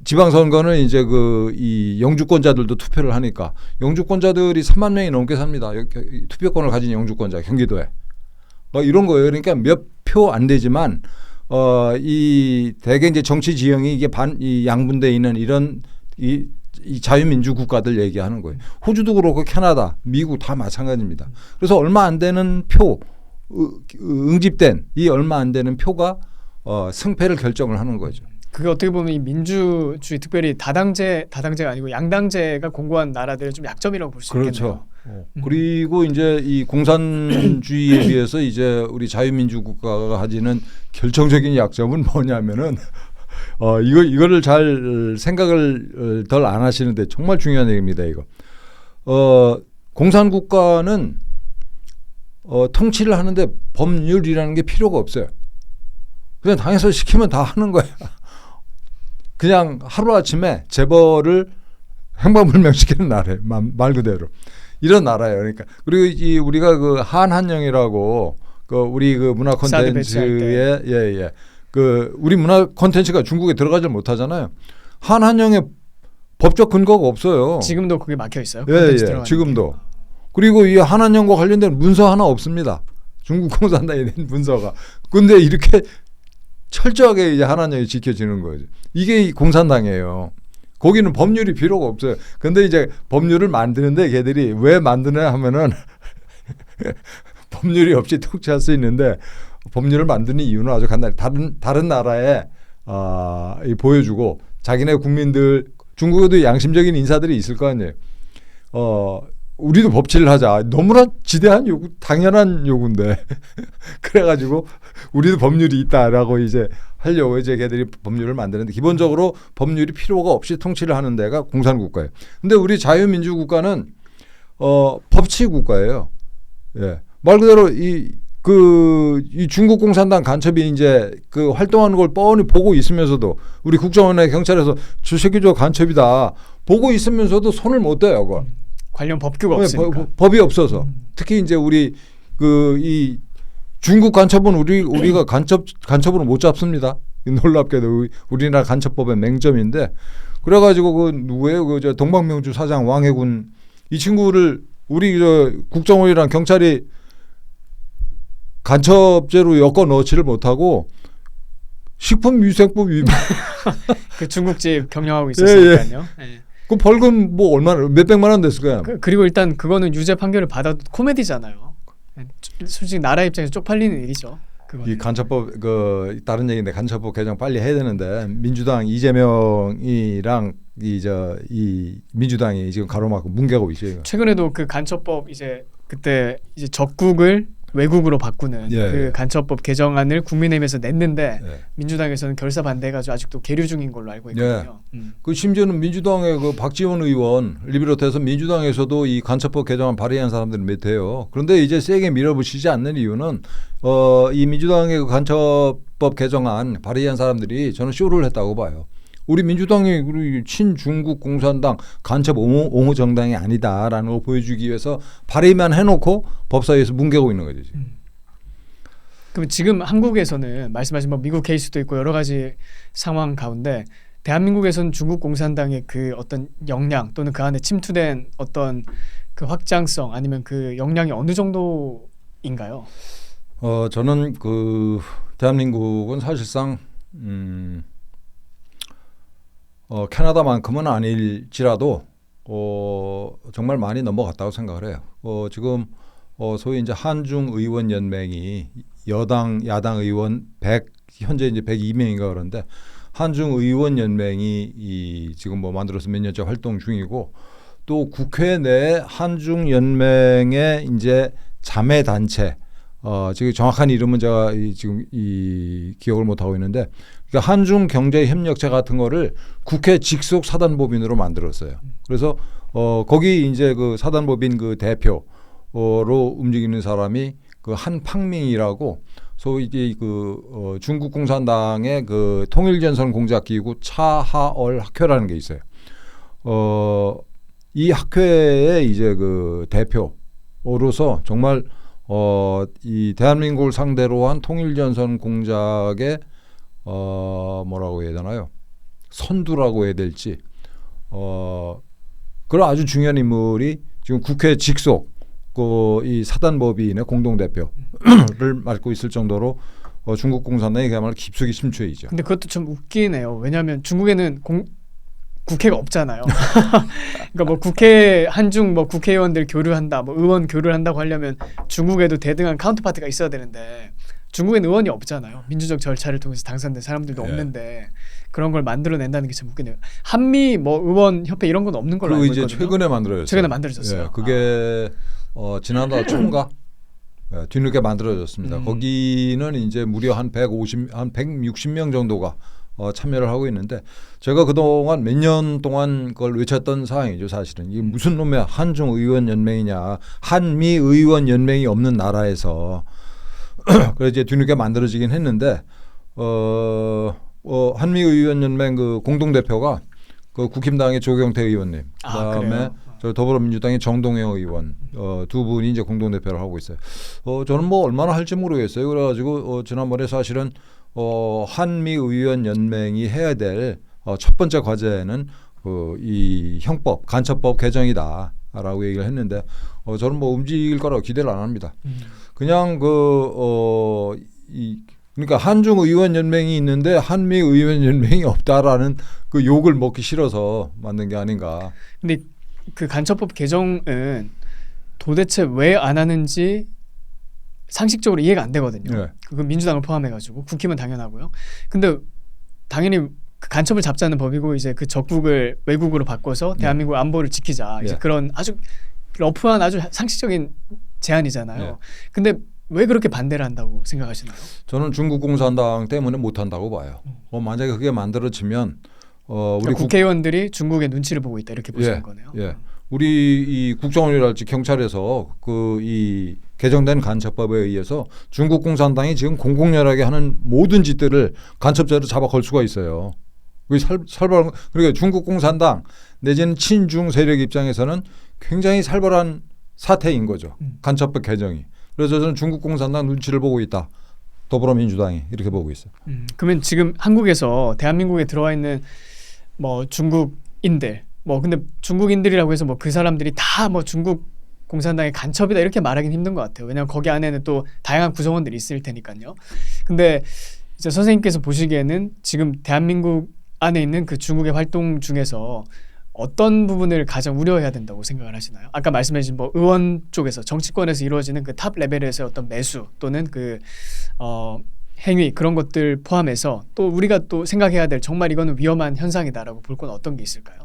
지방선거는 이제 이 영주권자들도 투표를 하니까 영주권자들이 3만 명이 넘게 삽니다. 투표권을 가진 영주권자 경기도에 이런 거예요. 그러니까 몇 표 안 되지만 이 대개 이제 정치 지형이 이게 이 양분돼 있는 이런 이 자유민주 국가들 얘기하는 거예요. 호주도 그렇고 캐나다, 미국 다 마찬가지입니다. 그래서 얼마 안 되는 표 응집된 이 얼마 안 되는 표가 승패를 결정을 하는 거죠. 그게 어떻게 보면 이 민주주의 특별히 다당제가 아니고 양당제가 공고한 나라들의 좀 약점이라고 볼 수 있겠네요. 그렇죠. 그리고 이제 이 공산주의에 비해서 이제 우리 자유민주 국가가 가지는 결정적인 약점은 뭐냐면은 이거를 잘 생각을 덜 안 하시는데 정말 중요한 얘기입니다. 이거 공산 국가는 통치를 하는데 법률이라는 게 필요가 없어요. 그냥 당에서 시키면 다 하는 거야. 그냥 하루아침에 재벌을 행방불명시키는 나라예요. 말 그대로. 이런 나라예요. 그러니까 그리고 우리가 그 한한령이라고 우리 문화 콘텐츠에 우리 문화 콘텐츠가 중국에 들어가지 못하잖아요. 한한령의 법적 근거가 없어요. 지금도 그게 막혀 있어요. 예, 지금도. 그리고 이 한한령과 관련된 문서 하나 없습니다. 중국 공산당에 낸 문서가. 근데 이렇게 철저하게 이제 한한령이 지켜지는 거죠. 이게 공산당이에요. 거기는 법률이 필요가 없어요. 근데 이제 법률을 만드는데 걔들이 왜 만드냐 하면은 법률이 없이 통치할 수 있는데 법률을 만드는 이유는 아주 간단히 다른 나라에 보여주고 자기네 국민들 중국에도 양심적인 인사들이 있을 거 아니에요. 우리도 법치를 하자. 너무나 지대한 요구, 당연한 요구인데 그래가지고 우리도 법률이 있다라고 이제 하려고 이제 걔들이 법률을 만드는데 기본적으로 법률이 필요가 없이 통치를 하는 데가 공산국가예요. 근데 우리 자유민주국가는 법치 국가예요. 예. 말 그대로 이 중국 공산당 간첩이 이제 활동하는 걸 뻔히 보고 있으면서도 우리 국정원의 경찰에서 저 새끼 저 간첩이다 보고 있으면서도 손을 못 대요. 그걸. 관련 법규가 없으니까. 법이 없어서. 특히 이제 우리 이 중국 간첩은 우리가 간첩으로 못 잡습니다. 놀랍게도 우리나라 간첩법의 맹점인데 그래가지고 누구예요? 저 동방명주 사장 왕해군 이 친구를 우리 국정원이랑 경찰이 간첩죄로 엮어 넣지를 못하고 식품위생법 위반. 그 중국집 경영하고 있었으니까요. 예. 그 벌금 뭐 얼마나 몇백만 원 됐을 거야. 그리고 일단 그거는 유죄 판결을 받아도 코미디잖아요. 솔직히 나라 입장에서 쪽팔리는 일이죠. 그거는. 이 간첩법 그 다른 얘기인데 간첩법 개정 빨리 해야 되는데 민주당 이재명이랑 이 민주당이 지금 가로막고 뭉개고 있어요. 최근에도 그 간첩법 이제 그때 이제 적국을 외국으로 바꾸는 예, 그 예. 간첩법 개정안을 국민의힘에서 냈는데 예. 민주당에서는 결사 반대해가지고 아직도 계류 중인 걸로 알고 있거든요. 그 심지어는 민주당의 그 박지원 의원을 비롯해서 민주당에서도 이 간첩법 개정안 발의한 사람들은 몇 해요. 그런데 이제 세게 밀어붙이지 않는 이유는 이 민주당의 그 간첩법 개정안 발의한 사람들이 저는 쇼를 했다고 봐요. 우리 민주당이 우리 친중국 공산당 간첩 옹호 정당이 아니다라는 걸 보여주기 위해서 발의만 해놓고 법사위에서 뭉개고 있는 거죠. 지금. 그럼 지금 한국에서는 말씀하신 뭐 미국 케이스도 있고 여러 가지 상황 가운데 대한민국에서는 중국 공산당의 그 어떤 역량 또는 그 안에 침투된 어떤 그 확장성 아니면 그 역량이 어느 정도인가요? 저는 그 대한민국은 사실상 캐나다만큼은 아닐지라도 정말 많이 넘어갔다고 생각을 해요. 지금 소위 이제 한중 의원 연맹이 여당 야당 의원 100 현재 이제 102명인가 그런데 한중 의원 연맹이 지금 뭐 만들어서 몇 년째 활동 중이고 또 국회 내 한중 연맹의 이제 자매 단체 지금 정확한 이름은 제가 지금 기억을 못 하고 있는데 그러니까 한중 경제 협력체 같은 거를 국회 직속 사단법인으로 만들었어요. 그래서 거기 이제 그 사단법인 그 대표로 움직이는 사람이 그 한팡밍이라고 소위 이제 그 중국 공산당의 그 통일전선 공작기구 차하얼 학회라는 게 있어요. 이 학회의 이제 그 대표로서 정말 이 대한민국을 상대로 한 통일전선 공작의 뭐라고 해야 되나요? 선두라고 해야 될지 그런 아주 중요한 인물이 지금 국회 직속 이 사단법인의 공동대표를 맡고 있을 정도로 중국 공산당이 그야말로 깊숙이 침투해 있죠. 근데 그것도 좀 웃기네요. 왜냐하면 중국에는 국회가 없잖아요. 그러니까 뭐 국회 한중 뭐 국회의원들 교류한다, 뭐 의원 교류를 한다고 하려면 중국에도 대등한 카운터파트가 있어야 되는데 중국에는 의원이 없잖아요. 민주적 절차를 통해서 당선된 사람들도 없는데 그런 걸 만들어낸다는 게 참 웃기네요. 한미 뭐 의원 협회 이런 건 없는 걸로 알고 이제 있거든요. 최근에 만들어졌어요. 최근에 만들어졌어요. 그게 지난달 초인가 뒤늦게 만들어졌습니다. 거기는 이제 무려 한 160명 정도가 참여를 하고 있는데 제가 그동안 몇 년 동안 그걸 외쳤던 사항이죠. 사실은 이게 무슨 놈의 한중 의원 연맹이냐, 한미 의원 연맹이 없는 나라에서 그래서 이제 뒤늦게 만들어지긴 했는데 한미 의원 연맹 그 공동 대표가 그 국힘당의 조경태 의원님, 그다음에 저 더불어민주당의 정동영 의원 두 분이 이제 공동 대표를 하고 있어요. 저는 뭐 얼마나 할지 모르겠어요. 그래가지고 지난번에 사실은 한미 의원 연맹이 해야 될 첫 번째 과제는 이 형법 간첩법 개정이다라고 얘기를 했는데 저는 뭐 움직일 거라고 기대를 안 합니다. 그냥 그러니까 한중 의원 연맹이 있는데 한미 의원 연맹이 없다라는 그 욕을 먹기 싫어서 만든 게 아닌가. 근데 그 간첩법 개정은 도대체 왜 안 하는지 상식적으로 이해가 안 되거든요. 네. 그 민주당을 포함해가지고 국힘은 당연하고요. 근데 당연히 그 간첩을 잡자는 법이고 이제 그 적국을 외국으로 바꿔서 대한민국 안보를 지키자 이제 그런 아주 러프한 아주 상식적인 제안이잖아요. 근데 왜 그렇게 반대를 한다고 생각하시나요? 저는 중국 공산당 때문에 못 한다고 봐요. 만약에 그게 만들어지면 우리 그러니까 국회의원들이 중국의 눈치를 보고 있다 이렇게 보시는 거네요. 우리 이 국정원이랄지 경찰에서 이 개정된 간첩법에 의해서 중국 공산당이 지금 공공연하게 하는 모든 짓들을 간첩죄로 잡아 걸 수가 있어요. 살벌한 그러니까 중국 공산당 내지는 친중 세력 입장에서는 굉장히 살벌한 사태인 거죠. 간첩법 개정이. 그래서 저는 중국 공산당 눈치를 보고 있다. 더불어민주당이 이렇게 보고 있어요. 그러면 지금 한국에서 대한민국에 들어와 있는 뭐 중국인들 뭐 근데 중국인들이라고 해서 뭐 그 사람들이 다 뭐 중국 공산당의 간첩이다 이렇게 말하기는 힘든 것 같아요. 왜냐하면 거기 안에는 또 다양한 구성원들이 있을 테니까요. 근데 이제 선생님께서 보시기에는 지금 대한민국 안에 있는 그 중국의 활동 중에서 어떤 부분을 가장 우려해야 된다고 생각을 하시나요? 아까 말씀해주신 뭐 의원 쪽에서 정치권에서 이루어지는 그 탑 레벨에서의 어떤 매수 또는 그 행위 그런 것들 포함해서 또 우리가 또 생각해야 될 정말 이거는 위험한 현상이다라고 볼 건 어떤 게 있을까요?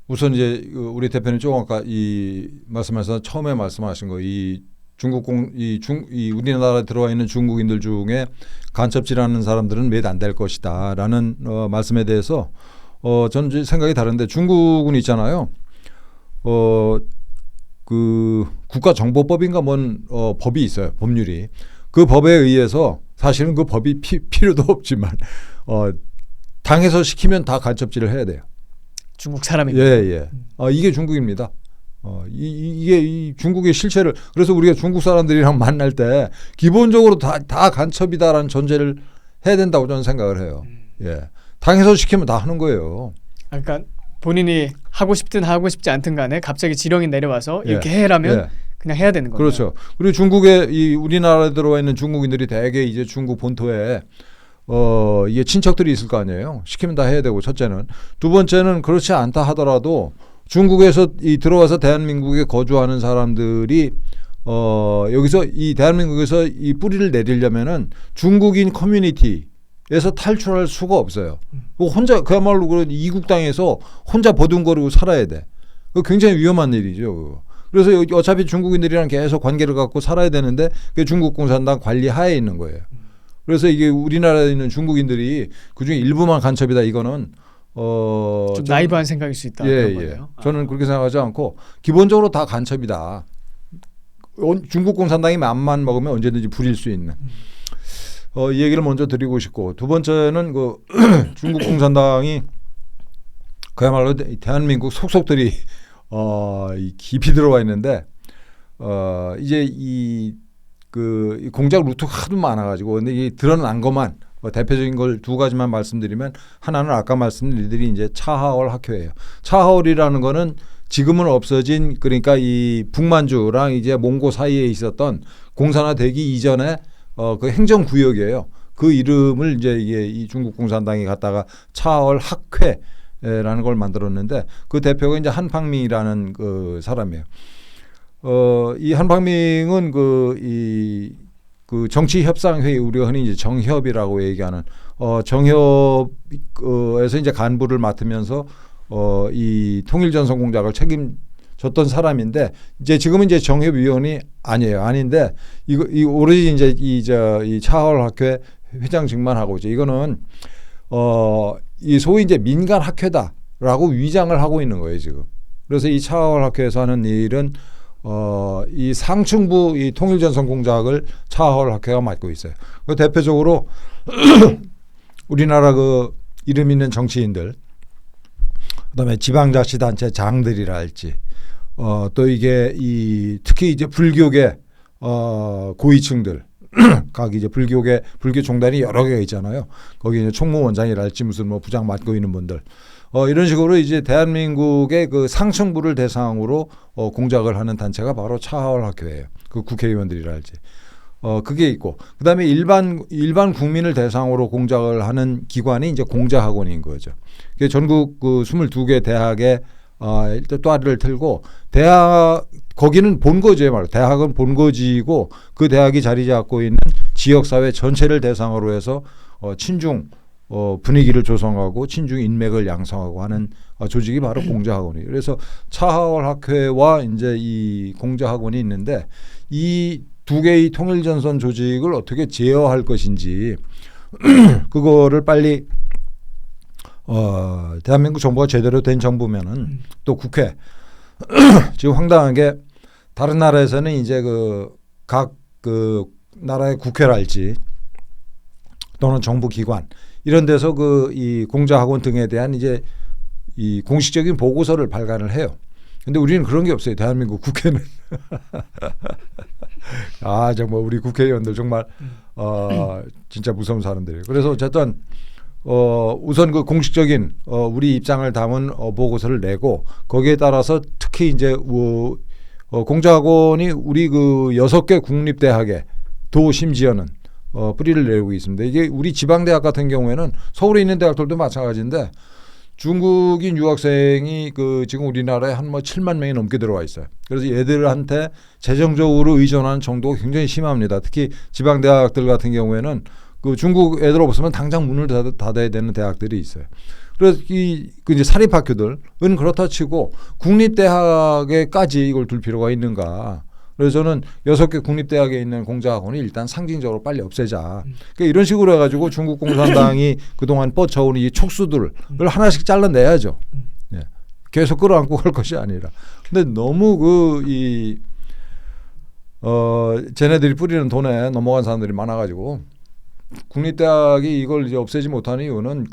우선 이제 우리 대표님 조금 아까 이 말씀하셔서 처음에 말씀하신 거 이 이 우리나라에 들어와 있는 중국인들 중에 간첩질하는 사람들은 몇 안 될 것이다라는 말씀에 대해서 저는 생각이 다른데 중국은 있잖아요. 그 국가정보법인가 뭔 법이 있어요. 법률이. 그 법에 의해서 사실은 그 법이 필요도 없지만 당에서 시키면 다 간첩질을 해야 돼요. 중국 사람이. 예. 이게 중국입니다. 이게 이 중국의 실체를 그래서 우리가 중국 사람들이랑 만날 때 기본적으로 다 간첩이다라는 전제를 해야 된다고 저는 생각을 해요. 예. 당에서 시키면 다 하는 거예요. 그러니까 본인이 하고 싶든 하고 싶지 않든 간에 갑자기 지령이 내려와서 이렇게 해라면 그냥 해야 되는 거예요. 그렇죠. 그리고 중국에 이 우리나라에 들어와 있는 중국인들이 대개 이제 중국 본토에 이게 친척들이 있을 거 아니에요. 시키면 다 해야 되고 첫째는. 두 번째는 그렇지 않다 하더라도 중국에서 들어와서 대한민국에 거주하는 사람들이 여기서 이 대한민국에서 이 뿌리를 내리려면은 중국인 커뮤니티에서 탈출할 수가 없어요. 혼자 그야말로 그런 이국 땅에서 혼자 버둥거리고 살아야 돼. 그 굉장히 위험한 일이죠. 그래서 어차피 중국인들이랑 계속 관계를 갖고 살아야 되는데 그게 중국 공산당 관리 하에 있는 거예요. 그래서 이게 우리나라에 있는 중국인들이 그중에 일부만 간첩이다 이거는 좀 나이브한 생각일 수 있다. 그런 거네요. 저는 그렇게 생각하지 않고 기본적으로 다 간첩이다. 중국 공산당이 맘만 먹으면 언제든지 부릴 수 있는 이 얘기를 먼저 드리고 싶고 두 번째는 그 중국 공산당이 그야말로 대한민국 속속들이 깊이 들어와 있는데 이제 이 공작 루트가 하도 많아가지고 근데 이 드러난 것만 대표적인 걸 두 가지만 말씀드리면 하나는 아까 말씀드린 이제 차하월 학교예요. 차하월이라는 거는 지금은 없어진 그러니까 이 북만주랑 이제 몽고 사이에 있었던 공산화되기 이전에 그 행정구역이에요. 그 이름을 이제 이게 이 중국 공산당이 갖다가 차하월 학회라는 걸 만들었는데 그 대표가 이제 한팡밍이라는 그 사람이에요. 이 한팡밍은 그 정치협상회의 우리가 흔히 이제 정협이라고 얘기하는 정협에서 이제 간부를 맡으면서 이 통일전선 공작을 책임졌던 사람인데 이제 지금은 이제 정협위원이 아닌데 이 오로지 이제 이 차하월 학회 회장직만 하고 있죠. 이거는 이 소위 이제 민간 학회다라고 위장을 하고 있는 거예요 지금. 그래서 이 차하월 학회에서 하는 일은 이 상층부 이 통일전선 공작을 차하월 학회가 맡고 있어요. 그 대표적으로 우리나라 그 이름 있는 정치인들, 그다음에 지방자치단체 장들이랄지, 또 이게 특히 이제 불교계 고위층들, 각 이제 불교 종단이 여러 개가 있잖아요. 거기 이제 총무원장이랄지 무슨 뭐 부장 맡고 있는 분들. 이런 식으로 이제 대한민국의 그 상층부를 대상으로 공작을 하는 단체가 바로 차하월 학교예요. 그 국회의원들이랄지. 그게 있고. 그다음에 일반 국민을 대상으로 공작을 하는 기관이 이제 공자학원인 거죠. 그게 전국 그 22개 대학에 또아리를 틀고 거기는 본거지예요. 말로. 대학은 본거지이고 그 대학이 자리 잡고 있는 지역사회 전체를 대상으로 해서 친중 분위기를 조성하고 친중 인맥을 양성하고 하는 조직이 바로 공자학원이에요. 그래서 차하월 학회와 이제 이 공자학원이 있는데 이 두 개의 통일전선 조직을 어떻게 제어할 것인지 그거를 빨리 대한민국 정부가 제대로 된 정부면은 또 국회 지금 황당하게 다른 나라에서는 이제 각 나라의 국회랄지 또는 정부 기관 이런 데서 이 공자학원 등에 대한 이제 이 공식적인 보고서를 발간을 해요. 근데 우리는 그런 게 없어요. 대한민국 국회는. 정말 우리 국회의원들 정말 진짜 무서운 사람들이에요. 그래서 어쨌든 우선 그 공식적인 우리 입장을 담은 보고서를 내고 거기에 따라서 특히 이제 공자학원이 우리 그 6개 국립대학에 또 심지어는 뿌리를 내리고 있습니다. 이게 우리 지방 대학 같은 경우에는 서울에 있는 대학들도 마찬가지인데 중국인 유학생이 그 지금 우리나라에 한 뭐 7만 명이 넘게 들어와 있어요. 그래서 얘들한테 재정적으로 의존하는 정도가 굉장히 심합니다. 특히 지방 대학들 같은 경우에는 그 중국 애들 없으면 당장 문을 닫아야 되는 대학들이 있어요. 그래서 그 이제 사립학교들은 그렇다 치고 국립대학에까지 이걸 둘 필요가 있는가? 그래서 저는 6개 국립대학에 있는 공자학원이 일단 상징적으로 빨리 없애자. 그러니까 이런 식으로 해가지고 중국 공산당이 그동안 뻗쳐온 이 촉수들을 하나씩 잘라내야죠. 예. 계속 끌어안고 갈 것이 아니라. 근데 너무 쟤네들이 뿌리는 돈에 넘어간 사람들이 많아가지고 국립대학이 이걸 이제 없애지 못하는 이유는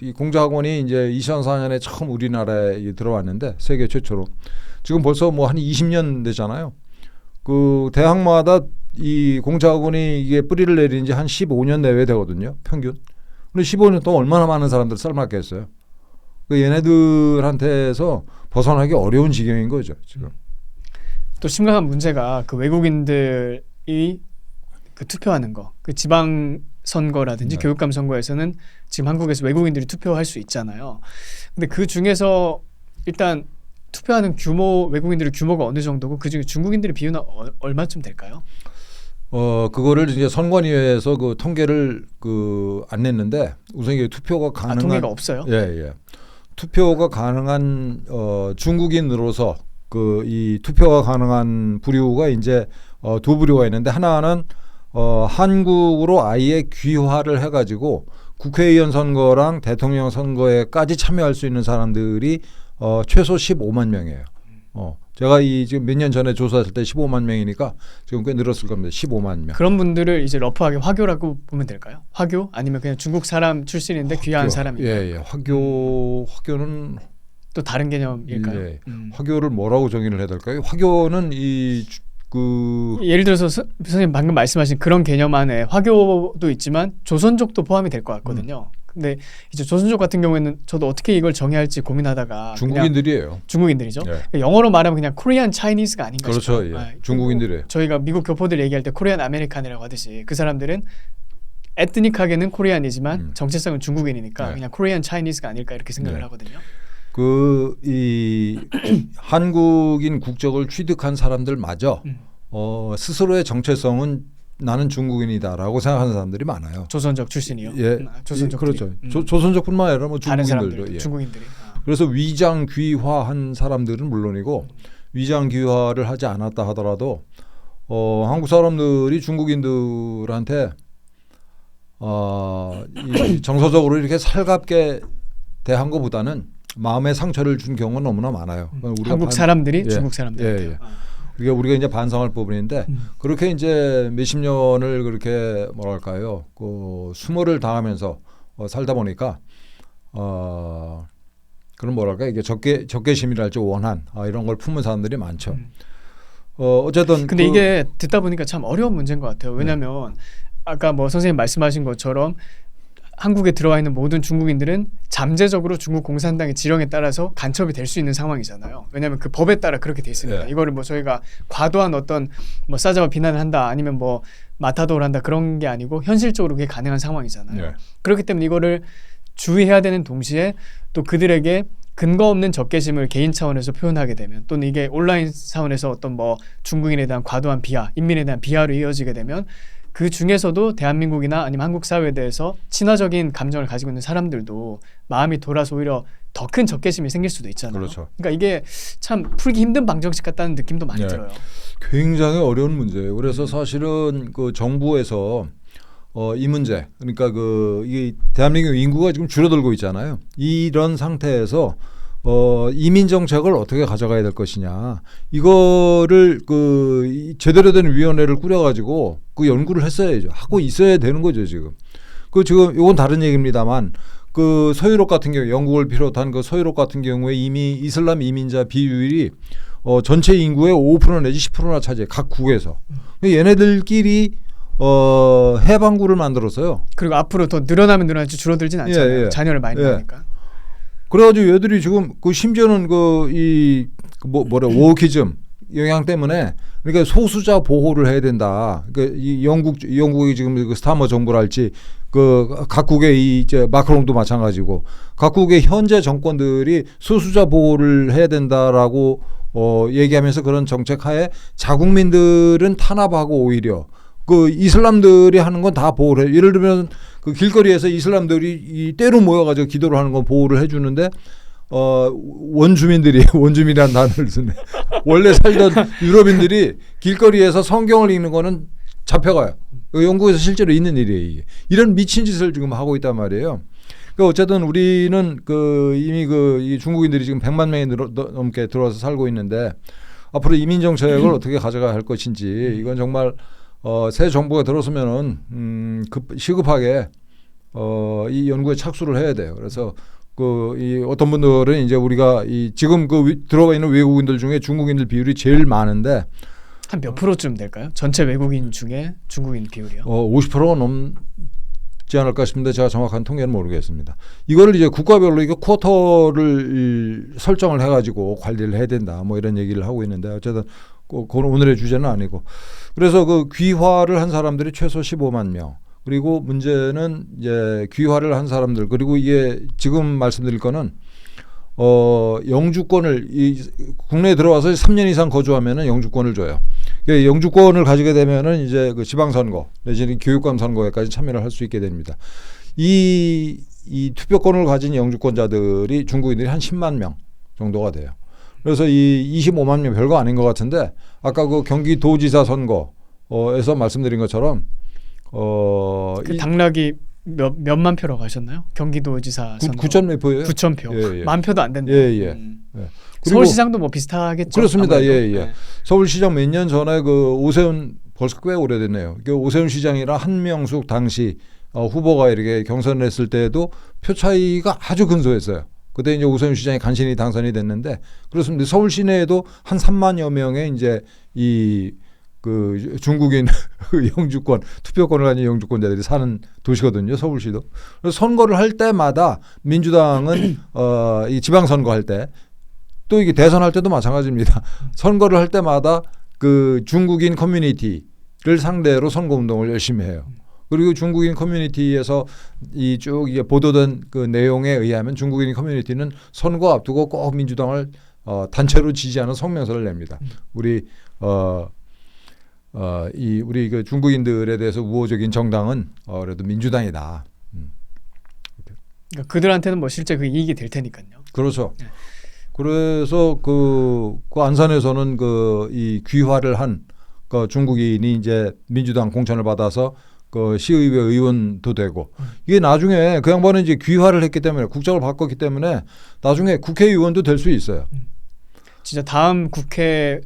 이 공자학원이 이제 2004년에 처음 우리나라에 들어왔는데 세계 최초로 지금 벌써 뭐 한 20년 되잖아요. 그 대학마다 이 공자학원이 이게 뿌리를 내린 지 한 15년 내외 되거든요. 평균. 근데 15년 동안 얼마나 많은 사람들 삶았겠어요. 그 얘네들한테서 벗어나기 어려운 지경인 거죠. 지금. 또 심각한 문제가 그 외국인들이 그 투표하는 거, 그 지방 선거라든지 네. 교육감 선거에서는 지금 한국에서 외국인들이 투표할 수 있잖아요. 근데 그 중에서 일단 투표하는 외국인들의 규모가 어느 정도고 그 중에 중국인들의 비율은 얼마쯤 될까요? 그거를 이제 선관위에서 그 통계를 안 냈는데 우선 이게 투표가 가능한 통계가 없어요? 예. 투표가 가능한 중국인으로서 이 투표가 가능한 부류가 이제 두 부류가 있는데 하나는 한국으로 아예 귀화를 해가지고 국회의원 선거랑 대통령 선거에까지 참여할 수 있는 사람들이 최소 15만 명이에요. 제가 지금 몇 년 전에 조사했을 때 15만 명이니까 지금 꽤 늘었을 겁니다. 15만 명. 그런 분들을 이제 러프하게 화교라고 보면 될까요? 화교 아니면 그냥 중국 사람 출신인데 귀화한 사람인가요? 예. 화교는 또 다른 개념일까요? 예. 화교를 뭐라고 정의를 해야 될까요? 화교는 예를 들어서 선생님 방금 말씀하신 그런 개념 안에 화교도 있지만 조선족도 포함이 될 것 같거든요. 근데 이제 조선족 같은 경우에는 저도 어떻게 이걸 정의해야 할지 고민하다가 중국인들이에요. 중국인들이죠. 예. 영어로 말하면 그냥 코리안 차이니스가 아닌가 그렇죠. 싶어요. 예. 중국인들이에요. 저희가 미국 교포들 얘기할 때 코리안 아메리칸이라고 하듯이 그 사람들은 에트닉하게는 코리안이지만 정체성은 중국인이니까 네. 그냥 코리안 차이니스가 아닐까 이렇게 생각을 하거든요. 이 한국인 국적을 취득한 사람들마저 스스로의 정체성은 나는 중국인이다라고 생각하는 사람들이 많아요. 조선족 출신이요. 예, 조선족 그렇죠. 조선족뿐만 아니라 뭐 다른 중국인들도. 사람들, 중국인들이. 그래서 위장 귀화한 사람들은 물론이고 위장 귀화를 하지 않았다 하더라도 한국 사람들이 중국인들한테 정서적으로 이렇게 살갑게 대한 것보다는 마음의 상처를 준 경우는 너무나 많아요. 한국 사람들이 중국 사람들. 예. 우리가 이제 반성할 부분인데 그렇게 이제 몇십 년을 그렇게 뭐랄까요, 수모를 당하면서 살다 보니까 그런 뭐랄까 이게 적개심이랄지 원한 이런 걸 품은 사람들이 많죠. 어쨌든 근데 이게 듣다 보니까 참 어려운 문제인 것 같아요. 왜냐하면 아까 뭐 선생님 말씀하신 것처럼 한국에 들어와 있는 모든 중국인들은 잠재적으로 중국 공산당의 지령에 따라서 간첩이 될 수 있는 상황이잖아요. 왜냐하면 그 법에 따라 그렇게 돼 있으니까. 네. 이거를 뭐 저희가 과도한 어떤 뭐 싸잡아 비난을 한다 아니면 뭐 마타도를 한다 그런 게 아니고 현실적으로 그게 가능한 상황이잖아요. 네. 그렇기 때문에 이거를 주의해야 되는 동시에 또 그들에게 근거 없는 적개심을 개인 차원에서 표현하게 되면 또는 이게 온라인 차원에서 어떤 뭐 중국인에 대한 과도한 비하, 인민에 대한 비하로 이어지게 되면 그 중에서도 대한민국이나 아니면 한국 사회에 대해서 친화적인 감정을 가지고 있는 사람들도 마음이 돌아서 오히려 더 큰 적개심이 생길 수도 있잖아요. 그렇죠. 그러니까 이게 참 풀기 힘든 방정식 같다는 느낌도 많이 네. 들어요. 굉장히 어려운 문제예요. 그래서 사실은 그 정부에서 이 문제, 그러니까 이 대한민국 인구가 지금 줄어들고 있잖아요. 이런 상태에서 이민 정책을 어떻게 가져가야 될 것이냐, 이거를 제대로 된 위원회를 꾸려가지고 그 연구를 했어야죠. 하고 있어야 되는 거죠 지금. 지금 이건 다른 얘기입니다만 서유럽 같은 경우, 영국을 비롯한 서유럽 같은 경우에 이미 이슬람 이민자 비율이 전체 인구의 5% 내지 10%나 차지해 각 국에서. 얘네들끼리 해방구를 만들었어요. 그리고 앞으로 더 늘어나면 늘어날지 줄어들진 않잖아요. 예. 자녀를 많이 낳으니까. 그래가지고 얘들이 지금 심지어는 워키즘 영향 때문에 그러니까 소수자 보호를 해야 된다. 그러니까 이 영국이 지금 그 스타머 정부랄지 그 각국의 이 이제 마크롱도 마찬가지고 각국의 현재 정권들이 소수자 보호를 해야 된다라고 얘기하면서 그런 정책하에 자국민들은 탄압하고 오히려 그 이슬람들이 하는 건 다 보호를 해. 예를 들면 그 길거리에서 이슬람들이 이 때로 모여가지고 기도를 하는 건 보호를 해주는데 원주민이라는 단어를 쓰네. 원래 살던 유럽인들이 길거리에서 성경을 읽는 거는 잡혀가요. 영국에서 실제로 있는 일이에요. 이게. 이런 미친 짓을 지금 하고 있단 말이에요. 그러니까 어쨌든 우리는 이미 이 중국인들이 지금 100만 명이 넘게 들어와서 살고 있는데 앞으로 이민 정책을 어떻게 가져가야 할 것인지 이건 정말 새 정부가 들어서면은 시급하게 이 연구에 착수를 해야 돼요. 그래서 이 어떤 분들은 이제 우리가 지금 들어가 있는 외국인들 중에 중국인들 비율이 제일 많은데 한 몇 프로쯤 될까요? 전체 외국인 중에 중국인 비율이요? 50%가 넘지 않을까 싶은데 제가 정확한 통계는 모르겠습니다. 이거를 이제 국가별로 이거 쿼터를 설정을 해가지고 관리를 해야 된다. 뭐 이런 얘기를 하고 있는데 어쨌든 그건 오늘의 주제는 아니고 그래서 그 귀화를 한 사람들이 최소 15만 명. 그리고 문제는 이제 귀화를 한 사람들 그리고 이게 지금 말씀드릴 거는 영주권을 국내에 들어와서 3년 이상 거주하면은 영주권을 줘요. 영주권을 가지게 되면은 이제 그 지방선거 내지는 교육감 선거에까지 참여를 할 수 있게 됩니다. 이 투표권을 가진 영주권자들이 중국인들이 한 10만 명 정도가 돼요. 그래서 이 25만 명 별거 아닌 것 같은데 아까 그 경기도지사 선거에서 말씀드린 것처럼 그 당락이 몇만 표라고 하셨나요? 경기도지사 선거 9천 몇 표예요? 9천 표. 예, 예. 만 표도 안 된다. 예. 서울시장도 뭐 비슷하겠죠. 그렇습니다. 아무래도. 예. 네. 서울시장 몇 년 전에 그 오세훈 벌써 꽤 오래됐네요. 그 오세훈 시장이랑 한명숙 당시 후보가 이렇게 경선을 했을 때에도 표 차이가 아주 근소했어요. 그때 이제 오세훈 시장이 간신히 당선이 됐는데 그렇습니다. 서울 시내에도 한 3만여 명의 이제 그 중국인 영주권 투표권을 가진 영주권자들이 사는 도시거든요. 서울시도. 그래서 선거를 할 때마다 민주당은 이 지방선거 할 때 또 이게 대선할 때도 마찬가지입니다. 선거를 할 때마다 그 중국인 커뮤니티를 상대로 선거운동을 열심히 해요. 그리고 중국인 커뮤니티에서 쭉 이게 보도된 그 내용에 의하면 중국인 커뮤니티는 선거 앞두고 꼭 민주당을 단체로 지지하는 성명서를 냅니다. 우리 그 중국인들에 대해서 우호적인 정당은 그래도 민주당이다. 그러니까 그들한테는 뭐 실제 그 이익이 될 테니까요. 그렇죠. 네. 그래서 그 안산에서는 이 귀화를 한 그 중국인이 이제 민주당 공천을 받아서 그 시의회 의원도 되고 이게 나중에 그 양반은 이제 귀화를 했기 때문에 국적을 바꿨기 때문에 나중에 국회의원도 될 수 있어요. 진짜 다음 국회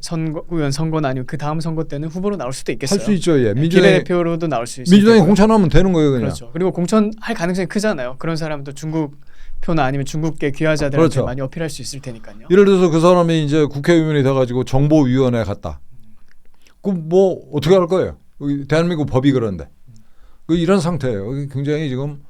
의원 선거나 아니면 그 다음 선거 때는 후보로 나올 수도 있겠어요. 할 수 있죠. 예. 비례대표로도 나올 수 있어요. 민주당이 공천하면 되는 거예요, 그냥. 그렇죠. 그리고 공천할 가능성이 크잖아요. 그런 사람도 중국 표나 아니면 중국계 귀화자들한테 그렇죠. 많이 어필할 수 있을 테니까요. 예를 들어서 그 사람이 이제 국회의원이 돼가지고 정보위원회 갔다. 그럼 뭐 어떻게 할 거예요? 대한민국 법이 그런데 이런 상태예요. 굉장히 지금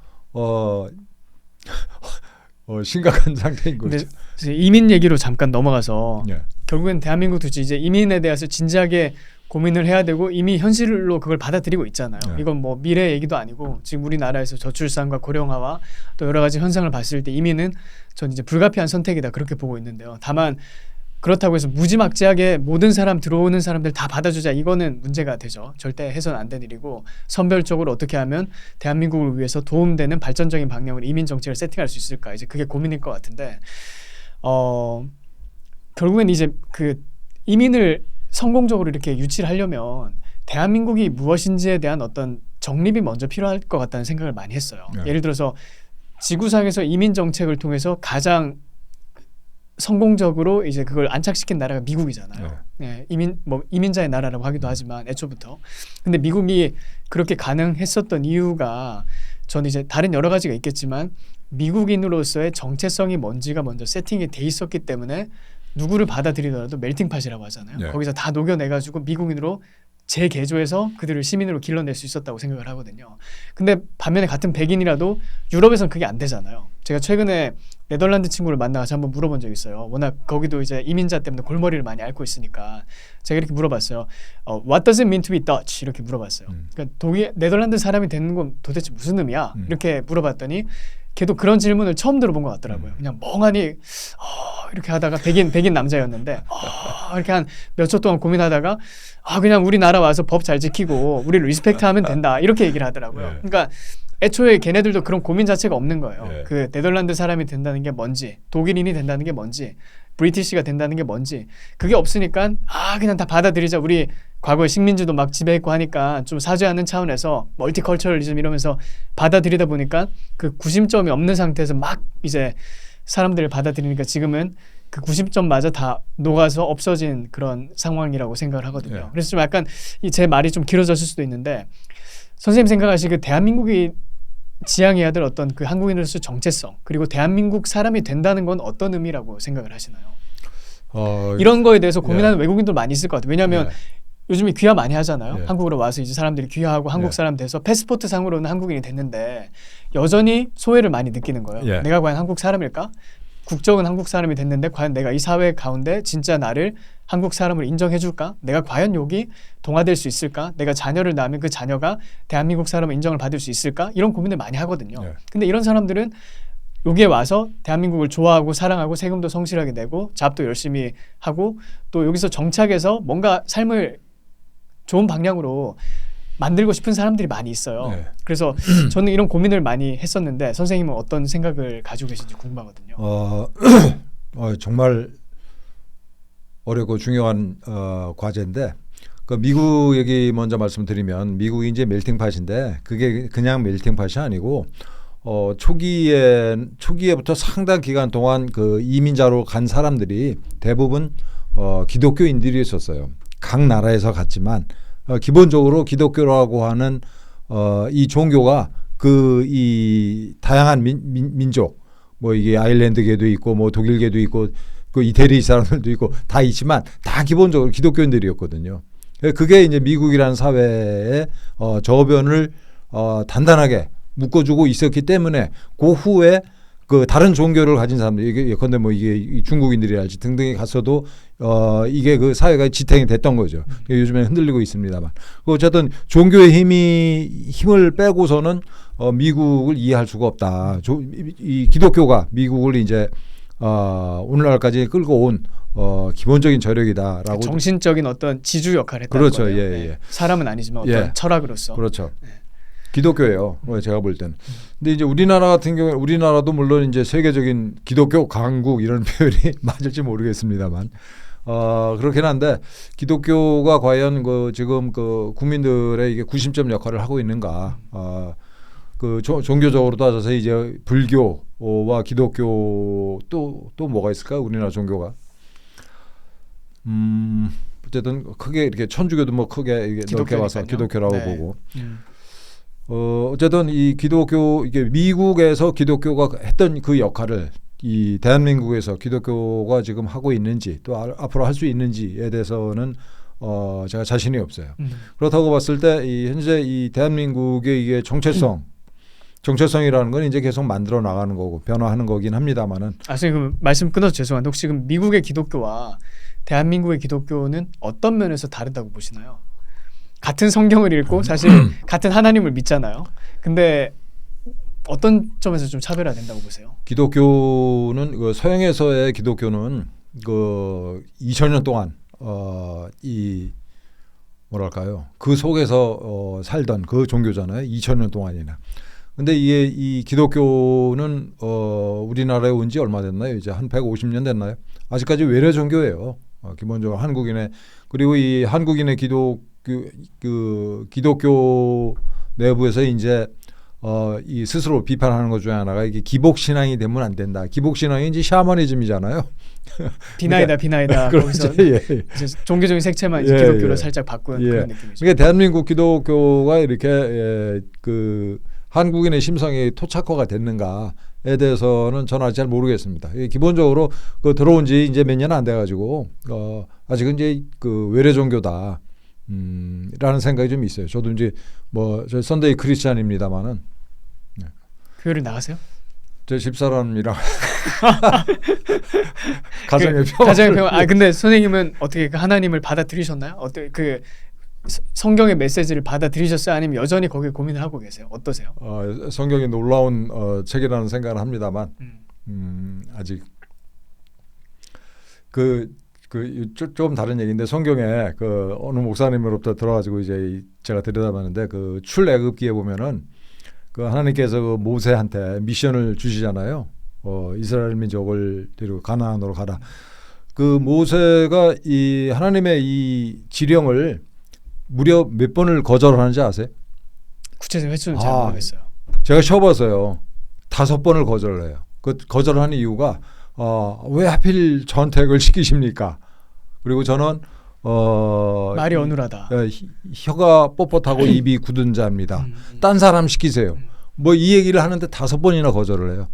심각한 상태인 거죠. 근데 이민 얘기로 잠깐 넘어가서 예. 결국엔 대한민국도 이제 이민에 대해서 진지하게 고민을 해야 되고 이미 현실로 그걸 받아들이고 있잖아요. 네. 이건 뭐 미래 얘기도 아니고 지금 우리나라에서 저출산과 고령화와 또 여러 가지 현상을 봤을 때 이민은 전 이제 불가피한 선택이다 그렇게 보고 있는데요. 다만 그렇다고 해서 무지막지하게 모든 사람 들어오는 사람들 다 받아주자 이거는 문제가 되죠. 절대 해서는 안 될 일이고 선별적으로 어떻게 하면 대한민국을 위해서 도움되는 발전적인 방향으로 이민 정책을 세팅할 수 있을까 이제 그게 고민일 것 같은데 결국엔 이제 그 이민을 성공적으로 이렇게 유치를 하려면 대한민국이 무엇인지에 대한 어떤 정립이 먼저 필요할 것 같다는 생각을 많이 했어요. 네. 예를 들어서 지구상에서 이민 정책을 통해서 가장 성공적으로 이제 그걸 안착시킨 나라가 미국이잖아요. 네, 이민자의 나라라고 하기도 하지만 애초부터. 근데 미국이 그렇게 가능했었던 이유가 저는 이제 다른 여러 가지가 있겠지만 미국인으로서의 정체성이 뭔지가 먼저 세팅이 돼 있었기 때문에 누구를 받아들이더라도 멜팅팟이라고 하잖아요. 네. 거기서 다 녹여내가지고 미국인으로 재개조해서 그들을 시민으로 길러낼 수 있었다고 생각을 하거든요. 근데 반면에 같은 백인이라도 유럽에선 그게 안 되잖아요. 제가 최근에 네덜란드 친구를 만나서 한번 물어본 적이 있어요. 워낙 거기도 이제 이민자 때문에 골머리를 많이 앓고 있으니까 제가 이렇게 물어봤어요. What does it mean to be Dutch? 이렇게 물어봤어요. 그러니까 네덜란드 사람이 되는 건 도대체 무슨 의미야? 이렇게 물어봤더니 걔도 그런 질문을 처음 들어본 것 같더라고요. 그냥 멍하니 이렇게 하다가 백인 남자였는데 이렇게 한 몇 초 동안 고민하다가 그냥 우리나라 와서 법 잘 지키고 우리를 리스펙트하면 된다 이렇게 얘기를 하더라고요. 네. 그러니까 애초에 걔네들도 그런 고민 자체가 없는 거예요. 네. 그 네덜란드 사람이 된다는 게 뭔지, 독일인이 된다는 게 뭔지, 브리티시가 된다는 게 뭔지 그게 없으니까 그냥 다 받아들이자. 우리 과거에 식민지도 막 지배했고 하니까 좀 사죄하는 차원에서 멀티컬처럴리즘 이러면서 받아들이다 보니까 그 구심점이 없는 상태에서 막 이제 사람들을 받아들이니까 지금은 그 구심점마저 다 녹아서 없어진 그런 상황이라고 생각을 하거든요. 네. 그래서 좀 약간 제 말이 좀 길어졌을 수도 있는데 선생님 생각하시기에 대한민국이 지향해야 될 어떤 그 한국인으로서 정체성 그리고 대한민국 사람이 된다는 건 어떤 의미라고 생각을 하시나요? 이런 거에 대해서 고민하는 외국인들 많이 있을 것 같아요. 왜냐하면 요즘에 귀화 많이 하잖아요. 한국으로 와서 이제 사람들이 귀화하고 한국 사람 돼서 패스포트 상으로는 한국인이 됐는데 여전히 소외를 많이 느끼는 거예요. 내가 과연 한국 사람일까? 국적은 한국 사람이 됐는데 과연 내가 이 사회 가운데 진짜 나를 한국 사람으로 인정해 줄까? 내가 과연 여기 동화될 수 있을까? 내가 자녀를 낳으면 그 자녀가 대한민국 사람을 인정을 받을 수 있을까? 이런 고민을 많이 하거든요. 근데 이런 사람들은 여기에 와서 대한민국을 좋아하고 사랑하고 세금도 성실하게 내고 잡도 열심히 하고 또 여기서 정착해서 뭔가 삶을 좋은 방향으로 만들고 싶은 사람들이 많이 있어요. 그래서 저는 이런 고민을 많이 했었는데 선생님은 어떤 생각을 가지고 계신지 궁금하거든요. 정말 어렵고 중요한 과제인데 그 미국 얘기 먼저 말씀드리면 미국이 이제 멜팅팟인데 그게 그냥 멜팅팟이 아니고 초기에부터 상당 기간 동안 그 이민자로 간 사람들이 대부분 기독교인들이었어요. 각 나라에서 갔지만 기본적으로 기독교라고 하는 이 종교가 그 이 다양한 민족 뭐 이게 아일랜드계도 있고 뭐 독일계도 있고 그 이태리 사람들도 있고 다 있지만 다 기본적으로 기독교인들이었거든요. 그게 이제 미국이라는 사회의 저변을 단단하게 묶어주고 있었기 때문에 그 후에 그 다른 종교를 가진 사람들 이게 예컨대 뭐 이게 중국인들이랄지 등등이 갔어도 이게 그 사회가 지탱이 됐던 거죠. 요즘에 흔들리고 있습니다만 어쨌든 종교의 힘을 빼고서는 미국을 이해할 수가 없다. 이 기독교가 미국을 이제 오늘날까지 끌고 온 기본적인 저력이다라고 정신적인 어떤 지주 역할을 했다는 그렇죠. 거예요. 예. 사람은 아니지만 어떤 철학으로서 그렇죠. 기독교예요. 제가 볼 때는. 근데 이제 우리나라 같은 경우에 우리나라도 물론 이제 세계적인 기독교 강국 이런 표현이 맞을지 모르겠습니다만 그렇긴 한데 기독교가 과연 그 지금 그 국민들의 이게 구심점 역할을 하고 있는가? 그 종교적으로 따져서 이제 불교와 기독교 또 뭐가 있을까요? 우리나라 종교가 어쨌든 크게 이렇게 천주교도 뭐 크게 이게 넓게 봐서 기독교라고 보고. 어쨌든 이 기독교 이게 미국에서 기독교가 했던 그 역할을 이 대한민국에서 기독교가 지금 하고 있는지 또 앞으로 할 수 있는지에 대해서는 제가 자신이 없어요. 그렇다고 봤을 때 이 현재 이 대한민국의 이게 정체성이라는 건 이제 계속 만들어 나가는 거고 변화하는 거긴 합니다만은. 선생님 말씀 끊어서 죄송한데 혹시 지금 미국의 기독교와 대한민국의 기독교는 어떤 면에서 다르다고 보시나요? 같은 성경을 읽고 사실 같은 하나님을 믿잖아요. 근데 어떤 점에서 좀 차별화된다고 보세요? 기독교는 그 서양에서의 기독교는 그 2000년 동안 이 뭐랄까요? 그 속에서 살던 그 종교잖아요. 2000년 동안이나. 근데 이 기독교는 우리나라에 온 지 얼마 됐나요? 이제 한 150년 됐나요? 아직까지 외래 종교예요. 기본적으로 한국인의 그리고 이 한국인의 기독교 내부에서 이제 이 스스로 비판하는 것 중에 하나가 이게 기복 신앙이 되면 안 된다. 기복 신앙이 이제 샤머니즘이잖아요. 비나이다. 그렇죠. 거기서 이제 종교적인 색채만 이제 기독교로 살짝 바꾼 그런 느낌이죠. 그러니까 대한민국 기독교가 이렇게 그 한국인의 심성이 토착화가 됐는가에 대해서는 저는 잘 모르겠습니다. 기본적으로 그 들어온 지 이제 몇 년 안 돼가지고 아직은 이제 그 외래 종교다. 라는 생각이 좀 있어요. 저도 이제 뭐 저 선데이 크리스찬입니다만은 교회를 나가세요? 제 집사람이랑 가정의 평화. 가정의 평화. 아 근데 선생님은 어떻게 그 하나님을 받아들이셨나요? 어떻게 그 성경의 메시지를 받아들이셨어요? 아니면 여전히 거기에 고민을 하고 계세요? 어떠세요? 성경이 놀라운 책이라는 생각을 합니다만 아직 좀 다른 얘기인데 성경에 그 어느 목사님으로부터 들어가지고 이제 제가 들여다봤는데 그 출애굽기에 보면은 그 하나님께서 그 모세한테 미션을 주시잖아요. 이스라엘 민족을 데리고 가나안으로 가라. 그 모세가 이 하나님의 이 지령을 무려 몇 번을 거절하는지 아세요? 구체적인 횟수는 잘 모르겠어요. 제가 쉬어봐서요. 5번을 거절을 해요. 그 거절하는 이유가 왜 하필 저한테 그걸 시키십니까? 그리고 저는 말이 어눌하다. 혀가 뻣뻣하고 입이 굳은 자입니다. 딴 사람 시키세요. 뭐 이 얘기를 하는데 5번이나 거절을 해요.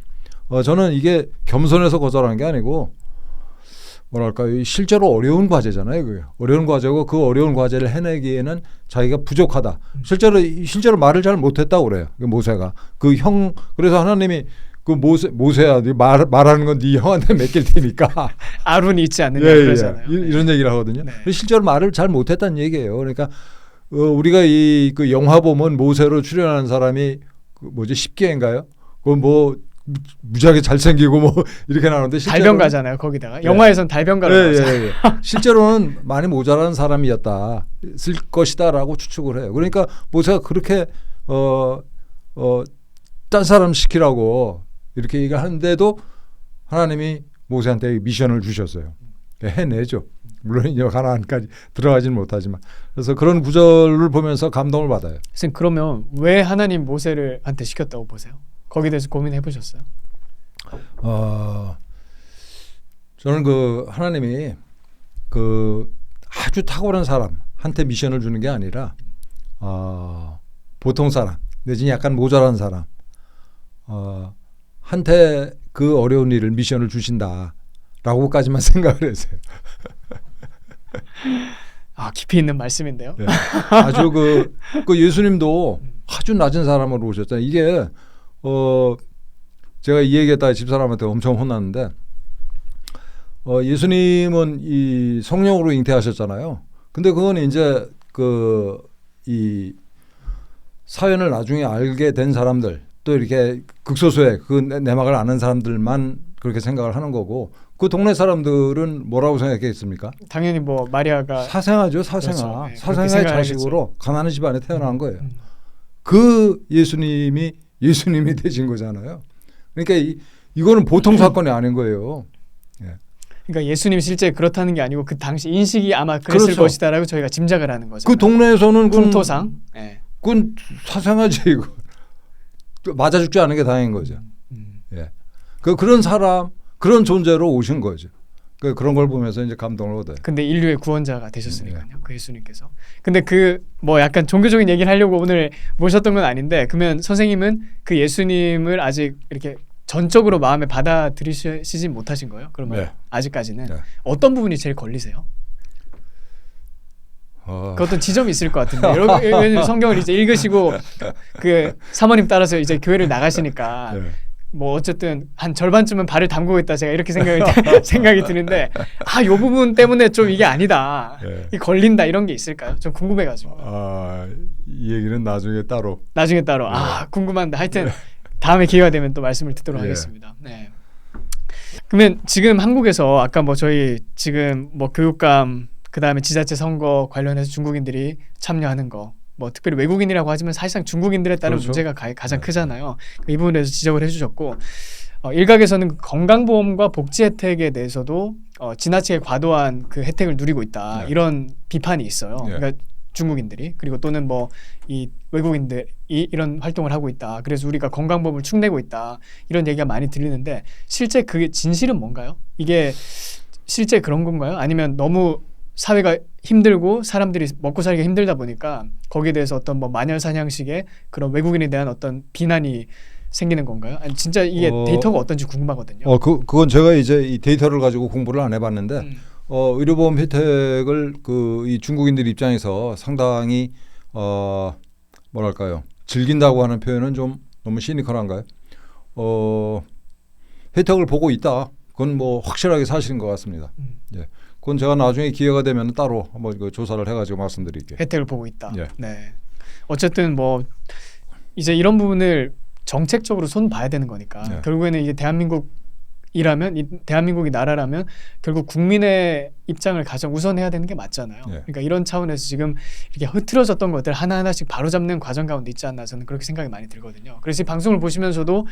저는 이게 겸손해서 거절한 게 아니고 뭐랄까요, 실제로 어려운 과제잖아요. 그게 어려운 과제고 그 어려운 과제를 해내기에는 자기가 부족하다. 실제로 말을 잘 못했다고 그래요. 모세가 그래서 하나님이 그 모세야, 네 말하는 건 네 형한테 맡길 테니까 아론이 있지 않느냐 그러잖아요. 이런 얘기를 하거든요. 네. 실제로 말을 잘 못했다는 얘기예요. 그러니까 우리가 그 영화 보면 모세로 출연하는 사람이 그 뭐지 10개인가요? 그건 뭐 무지하게 잘생기고 뭐 이렇게 나오는데 달변가잖아요. 거기다가 영화에선 달변가로 나오잖아요. 실제로는 많이 모자란 사람이었다 쓸 것이다라고 추측을 해요. 그러니까 모세가 그렇게 딴 사람 시키라고 이렇게 얘기를 하는데도 하나님이 모세한테 미션을 주셨어요. 해내죠. 물론 이제 가나안까지 들어가지는 못하지만. 그래서 그런 구절을 보면서 감동을 받아요. 선생님 그러면 왜 하나님 모세한테 시켰다고 보세요? 거기에 대해서 고민해 보셨어요? 저는 그 하나님이 그 아주 탁월한 사람한테 미션을 주는 게 아니라 보통 사람 내지는 약간 모자란 사람 한테 그 어려운 일을 미션을 주신다라고까지만 생각을 했어요. 깊이 있는 말씀인데요. 네. 아주 그 예수님도 아주 낮은 사람으로 오셨잖아요. 이게 제가 이 얘기했다가 집사람한테 엄청 혼났는데 예수님은 이 성령으로 잉태하셨잖아요. 근데 그건 이제 이 사연을 나중에 알게 된 사람들 또 이렇게 극소수의 그 내막을 아는 사람들만 그렇게 생각을 하는 거고 그 동네 사람들은 뭐라고 생각했겠습니까? 당연히 뭐 마리아가 사생아죠, 사생아. 그렇죠. 네, 사생아의 자식으로 가난한 집안에 태어난 거예요. 그 예수님이 되신 거잖아요. 그러니까 이거는 보통 사건이 아닌 거예요. 그러니까 예수님이 실제 그렇다는 게 아니고 그 당시 인식이 아마 그랬을 그렇죠. 것이다라고 저희가 짐작을 하는 거죠. 그 동네에서는 풍토상. 그건 사생아지 이거. 맞아 죽지 않은 게 다행인 거죠. 그런 사람, 그런 존재로 오신 거죠. 그런 걸 보면서 이제 감동을 얻어요. 근데 인류의 구원자가 되셨으니까요. 그 예수님께서. 근데 그 뭐 약간 종교적인 얘기를 하려고 오늘 모셨던 건 아닌데 그러면 선생님은 그 예수님을 아직 이렇게 전적으로 마음에 받아들이시지 못하신 거예요? 그러면 아직까지는 어떤 부분이 제일 걸리세요? 그 어떤 지점이 있을 것 같은데 왜냐면 성경을 이제 읽으시고 그 사모님 따라서 이제 교회를 나가시니까 뭐 어쨌든 한 절반쯤은 발을 담그고 있다 제가 이렇게 생각이 드는데 이 부분 때문에 좀 이게 아니다 이 걸린다 이런 게 있을까요? 좀 궁금해가지고 이 얘기는 나중에 따로 궁금한데 하여튼 다음에 기회가 되면 또 말씀을 듣도록 하겠습니다. 네. 그러면 지금 한국에서 아까 뭐 저희 지금 뭐 교육감 그 다음에 지자체 선거 관련해서 중국인들이 참여하는 거 뭐 특별히 외국인이라고 하지만 사실상 중국인들에 따른 문제가 가장 크잖아요. 이 부분에 대해서 지적을 해주셨고 일각에서는 건강보험과 복지 혜택에 대해서도 지나치게 과도한 그 혜택을 누리고 있다 이런 비판이 있어요. 그러니까 중국인들이 그리고 또는 뭐 이 외국인들이 이런 활동을 하고 있다. 그래서 우리가 건강보험을 축내고 있다. 이런 얘기가 많이 들리는데 실제 그게 진실은 뭔가요? 이게 실제 그런 건가요? 아니면 너무 사회가 힘들고 사람들이 먹고 살기가 힘들다 보니까 거기에 대해서 어떤 뭐 마녀사냥식의 그런 외국인에 대한 어떤 비난이 생기는 건가요? 아니 진짜 이게 데이터가 어떤지 궁금하거든요. 그건 제가 이제 이 데이터를 가지고 공부를 안 해봤는데 의료보험 혜택을 이 중국인들 입장에서 상당히 뭐랄까요, 즐긴다고 하는 표현은 좀 너무 시니컬한가요? 혜택을 보고 있다. 그건 뭐 확실하게 사실인 것 같습니다. 예. 그건 제가 나중에 기회가 되면 따로 한번 조사를 해가지고 말씀드릴게요. 혜택을 보고 있다. 예. 네. 어쨌든 뭐 이제 이런 부분을 정책적으로 손 봐야 되는 거니까 예. 결국에는 이게 대한민국이 나라라면 결국 국민의 입장을 가장 우선해야 되는 게 맞잖아요. 예. 그러니까 이런 차원에서 지금 이렇게 흐트러졌던 것들 하나하나씩 바로잡는 과정 가운데 있지 않나 저는 그렇게 생각이 많이 들거든요. 그래서 이 방송을 보시면서도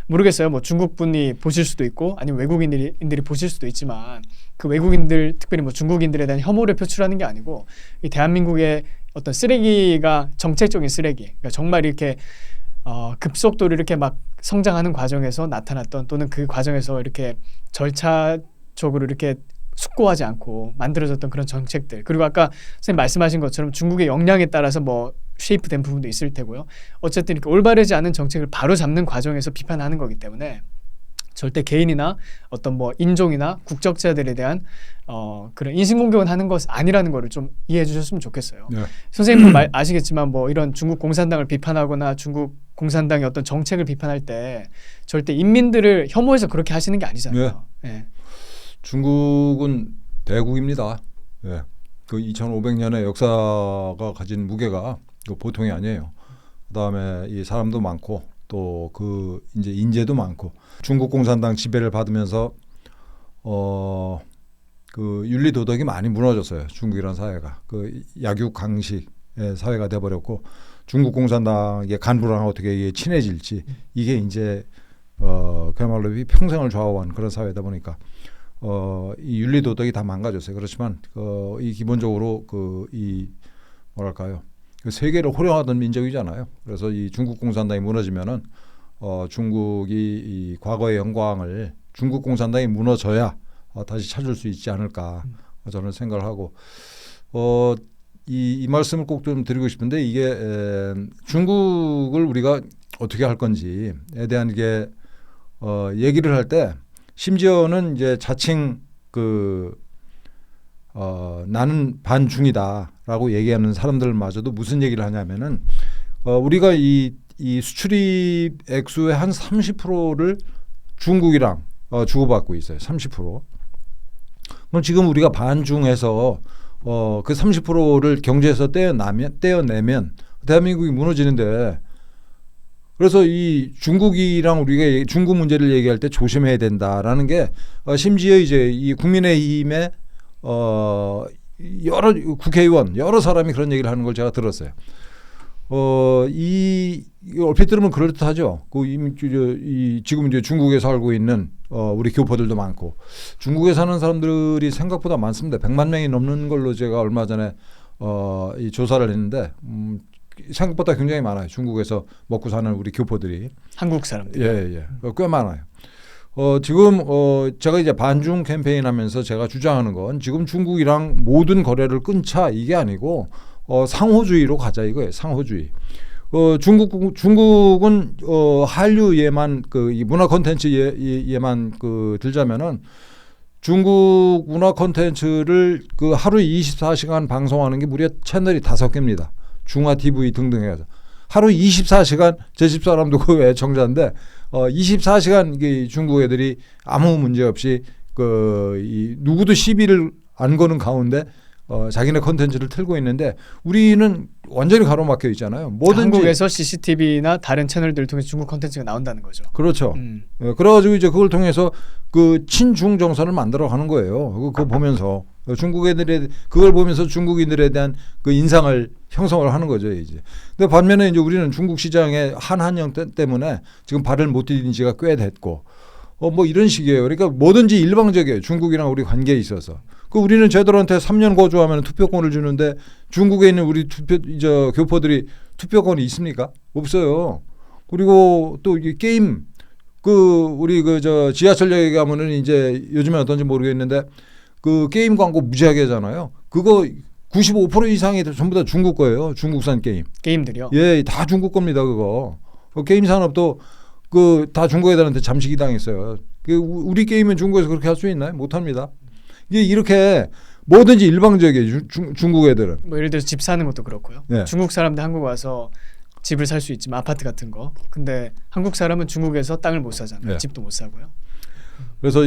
모르겠어요. 뭐 중국 분이 보실 수도 있고 아니면 외국인들이 보실 수도 있지만 그 외국인들 특별히 뭐 중국인들에 대한 혐오를 표출하는 게 아니고 이 대한민국의 어떤 쓰레기가 정책적인 쓰레기, 그러니까 정말 이렇게 급속도로 이렇게 막 성장하는 과정에서 나타났던 또는 그 과정에서 이렇게 절차적으로 이렇게 숙고하지 않고 만들어졌던 그런 정책들, 그리고 아까 선생님 말씀하신 것처럼 중국의 역량에 따라서 뭐 쉐이프된 부분도 있을 테고요. 어쨌든 이렇게 올바르지 않은 정책을 바로 잡는 과정에서 비판하는 거기 때문에 절대 개인이나 어떤 뭐 인종이나 국적자들에 대한 그런 인신공격을 하는 것 아니라는 거를 좀 이해해 주셨으면 좋겠어요. 네. 선생님도 아시겠지만 뭐 이런 중국 공산당을 비판하거나 중국 공산당의 어떤 정책을 비판할 때 절대 인민들을 혐오해서 그렇게 하시는 게 아니잖아요. 예. 중국은 대국입니다. 예. 그 2,500년의 역사가 가진 무게가 보통이 아니에요. 그다음에 이 사람도 많고 또 그 이제 인재도 많고 중국 공산당 지배를 받으면서 그 윤리 도덕이 많이 무너졌어요. 중국이라는 사회가 그 약육 강식의 사회가 돼 버렸고 중국 공산당의 간부랑 어떻게 친해질지 이게 이제 그야말로 평생을 좌우한 그런 사회다 보니까 이 윤리 도덕이 다 망가졌어요. 그렇지만 이 기본적으로 이 뭐랄까요? 그 세계를 호령하던 민족이잖아요. 그래서 이 중국 공산당이 무너지면은 중국이 이 과거의 영광을 중국 공산당이 무너져야 다시 찾을 수 있지 않을까 저는 생각을 하고 이 말씀을 꼭 좀 드리고 싶은데 이게 중국을 우리가 어떻게 할 건지에 대한 게 얘기를 할 때 심지어는 이제 자칭 나는 반중이다라고 얘기하는 사람들마저도 무슨 얘기를 하냐면은 우리가 이 수출입 액수의 한 30%를 중국이랑 주고받고 있어요. 30%. 그럼 지금 우리가 반중해서 그 30%를 경제에서 떼어내면 대한민국이 무너지는데 그래서 이 중국이랑 우리가 중국 문제를 얘기할 때 조심해야 된다라는 게 심지어 이제 이 국민의힘의 여러 국회의원 여러 사람이 그런 얘기를 하는 걸 제가 들었어요. 이 얼핏 들으면 그럴듯하죠. 지금 이제 중국에 살고 있는 우리 교포들도 많고 중국에 사는 사람들이 생각보다 많습니다. 100만 명이 넘는 걸로 제가 얼마 전에 이 조사를 했는데 생각보다 굉장히 많아요. 중국에서 먹고 사는 우리 교포들이. 한국 사람들. 예. 꽤 많아요. 지금 제가 이제 반중 캠페인 하면서 제가 주장하는 건 지금 중국이랑 모든 거래를 끊자 이게 아니고 상호주의로 가자 이거예요. 상호주의. 중국은 한류에만 이 문화 콘텐츠에만 들자면은 중국 문화 콘텐츠를 하루 24시간 방송하는 게 무려 채널이 5개입니다. 중화 TV 등등 해서 하루 24시간 제 집사람도 그 애청자인데 24시간 이게 중국 애들이 아무 문제 없이 누구도 시비를 안 거는 가운데 자기네 컨텐츠를 틀고 있는데 우리는 완전히 가로막혀 있잖아요. 뭐든지 한국에서 CCTV나 다른 채널들을 통해서 중국 컨텐츠가 나온다는 거죠. 그렇죠. 그래가지고 이제 그걸 통해서 그 친중 정서를 만들어가는 거예요. 그거 보면서 중국 애들이 그걸 보면서 중국인들에 대한 그 인상을 형성을 하는 거죠 이제. 근데 반면에 이제 우리는 중국 시장의 한한령 때문에 지금 발을 못 디딘 지가 꽤 됐고 뭐 이런 식이에요. 그러니까 뭐든지 일방적이에요. 중국이랑 우리 관계에 있어서. 우리는 쟤들한테 3년 거주하면 투표권을 주는데 중국에 있는 우리 교포들이 투표권이 있습니까? 없어요. 그리고 또 이 게임 우리 지하철역에 가면은 이제 요즘에 어떤지 모르겠는데 그 게임 광고 무지하게 하잖아요. 그거 95% 이상이 전부 다 중국 거예요. 중국산 게임들이요? 예, 다 중국 겁니다. 그거. 게임 산업도 다 중국 애들한테 잠식이 당했어요. 우리 게임은 중국에서 그렇게 할 수 있나요? 못 합니다. 이게 이렇게 뭐든지 일방적이에요. 중국 애들은. 뭐 예를 들어서 집 사는 것도 그렇고요. 네. 중국 사람들 한국 와서 집을 살 수 있지만 아파트 같은 거. 근데 한국 사람은 중국에서 땅을 못 사잖아요. 네. 집도 못 사고요. 그래서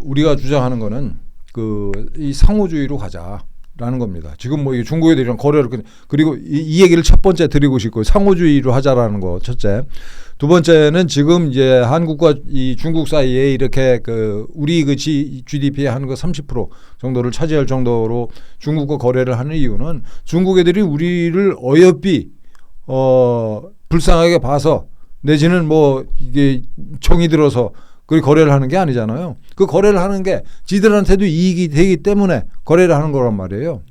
우리가 주장하는 거는 이 상호주의로 가자라는 겁니다. 지금 뭐 중국 애들이랑 거래를 그리고 이 얘기를 첫 번째 드리고 싶고 상호주의로 하자라는 거 첫째. 두 번째는 지금 이제 한국과 이 중국 사이에 이렇게 우리 GDP의 한 30% 정도를 차지할 정도로 중국과 거래를 하는 이유는 중국 애들이 우리를 어여삐 불쌍하게 봐서 내지는 뭐 이게 정이 들어서 그 거래를 하는 게 아니잖아요. 그 거래를 하는 게 지들한테도 이익이 되기 때문에 거래를 하는 거란 말이에요.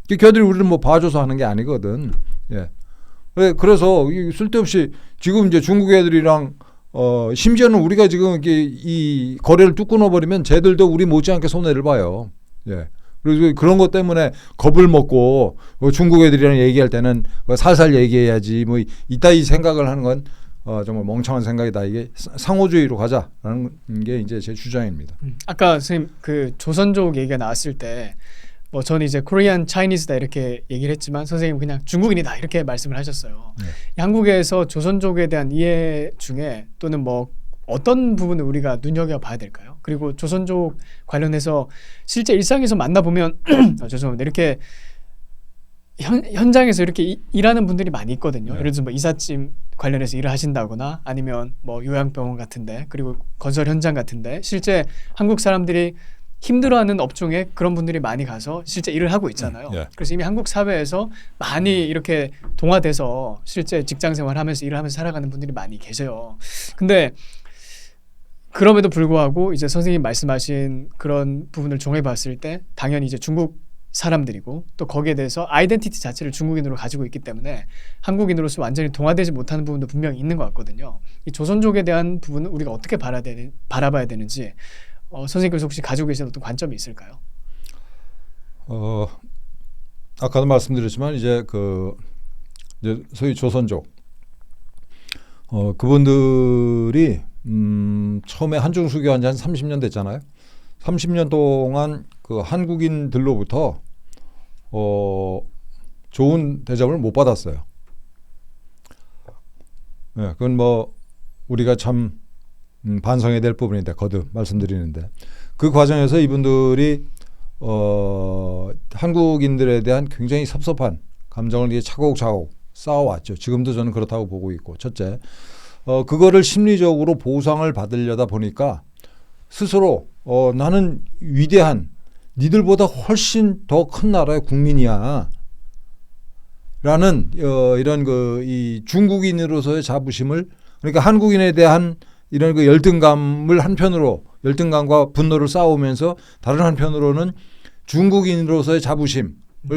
걔들이 우리를 뭐 봐줘서 하는 게 아니거든. 예. 그래서 쓸데없이 지금 이제 중국 애들이랑 심지어는 우리가 지금 이 거래를 뚝 끊어버리면 쟤들도 우리 못지않게 손해를 봐요. 예. 그래서 그런 것 때문에 겁을 먹고 중국 애들이랑 얘기할 때는 살살 얘기해야지 뭐 이따위 생각을 하는 건 정말 멍청한 생각이다. 이게 상호주의로 가자라는 게 이제 제 주장입니다. 아까 선생님 그 조선족 얘기가 나왔을 때 뭐 저는 이제 코리안 차이니즈다 이렇게 얘기를 했지만 선생님 그냥 중국인이다 이렇게 말씀을 하셨어요. 네. 한국에서 조선족에 대한 이해 중에 또는 뭐 어떤 부분을 우리가 눈여겨봐야 될까요? 그리고 조선족 관련해서 실제 일상에서 만나보면 죄송합니다. 이렇게 현장에서 이렇게 일하는 분들이 많이 있거든요. 네. 예를 들어서 뭐 이삿짐 관련해서 일을 하신다거나 아니면 뭐 요양병원 같은데 그리고 건설 현장 같은데 실제 한국 사람들이 힘들어하는 업종에 그런 분들이 많이 가서 실제 일을 하고 있잖아요. 예. 그래서 이미 한국 사회에서 많이 이렇게 동화돼서 실제 직장 생활하면서 일을 하면서 살아가는 분들이 많이 계세요. 근데 그럼에도 불구하고 이제 선생님 말씀하신 그런 부분을 종합해봤을 때 당연히 이제 중국 사람들이고 또 거기에 대해서 아이덴티티 자체를 중국인으로 가지고 있기 때문에 한국인으로서 완전히 동화되지 못하는 부분도 분명히 있는 것 같거든요. 이 조선족에 대한 부분은 우리가 어떻게 바라봐야 되는지 선생님께서 혹시 가지고 계신 어떤 관점이 있을까요? 아까도 말씀드렸지만 이제 이제 소위 조선족 그분들이 처음에 한중 수교한 지 한 30년 됐잖아요. 30년 동안 그 한국인들로부터 좋은 대접을 못 받았어요. 네, 그건 뭐 우리가 참 반성해야 될 부분인데 거듭 말씀드리는데 그 과정에서 이분들이 한국인들에 대한 굉장히 섭섭한 감정을 이제 차곡차곡 쌓아왔죠. 지금도 저는 그렇다고 보고 있고 첫째 그거를 심리적으로 보상을 받으려다 보니까 스스로 나는 위대한 니들보다 훨씬 더 큰 나라의 국민이야 라는 이런 이 중국인으로서의 자부심을 그러니까 한국인에 대한 이런 열등감을 열등감과 분노를 쌓으면서 다른 한편으로는 중국인으로서의 자부심을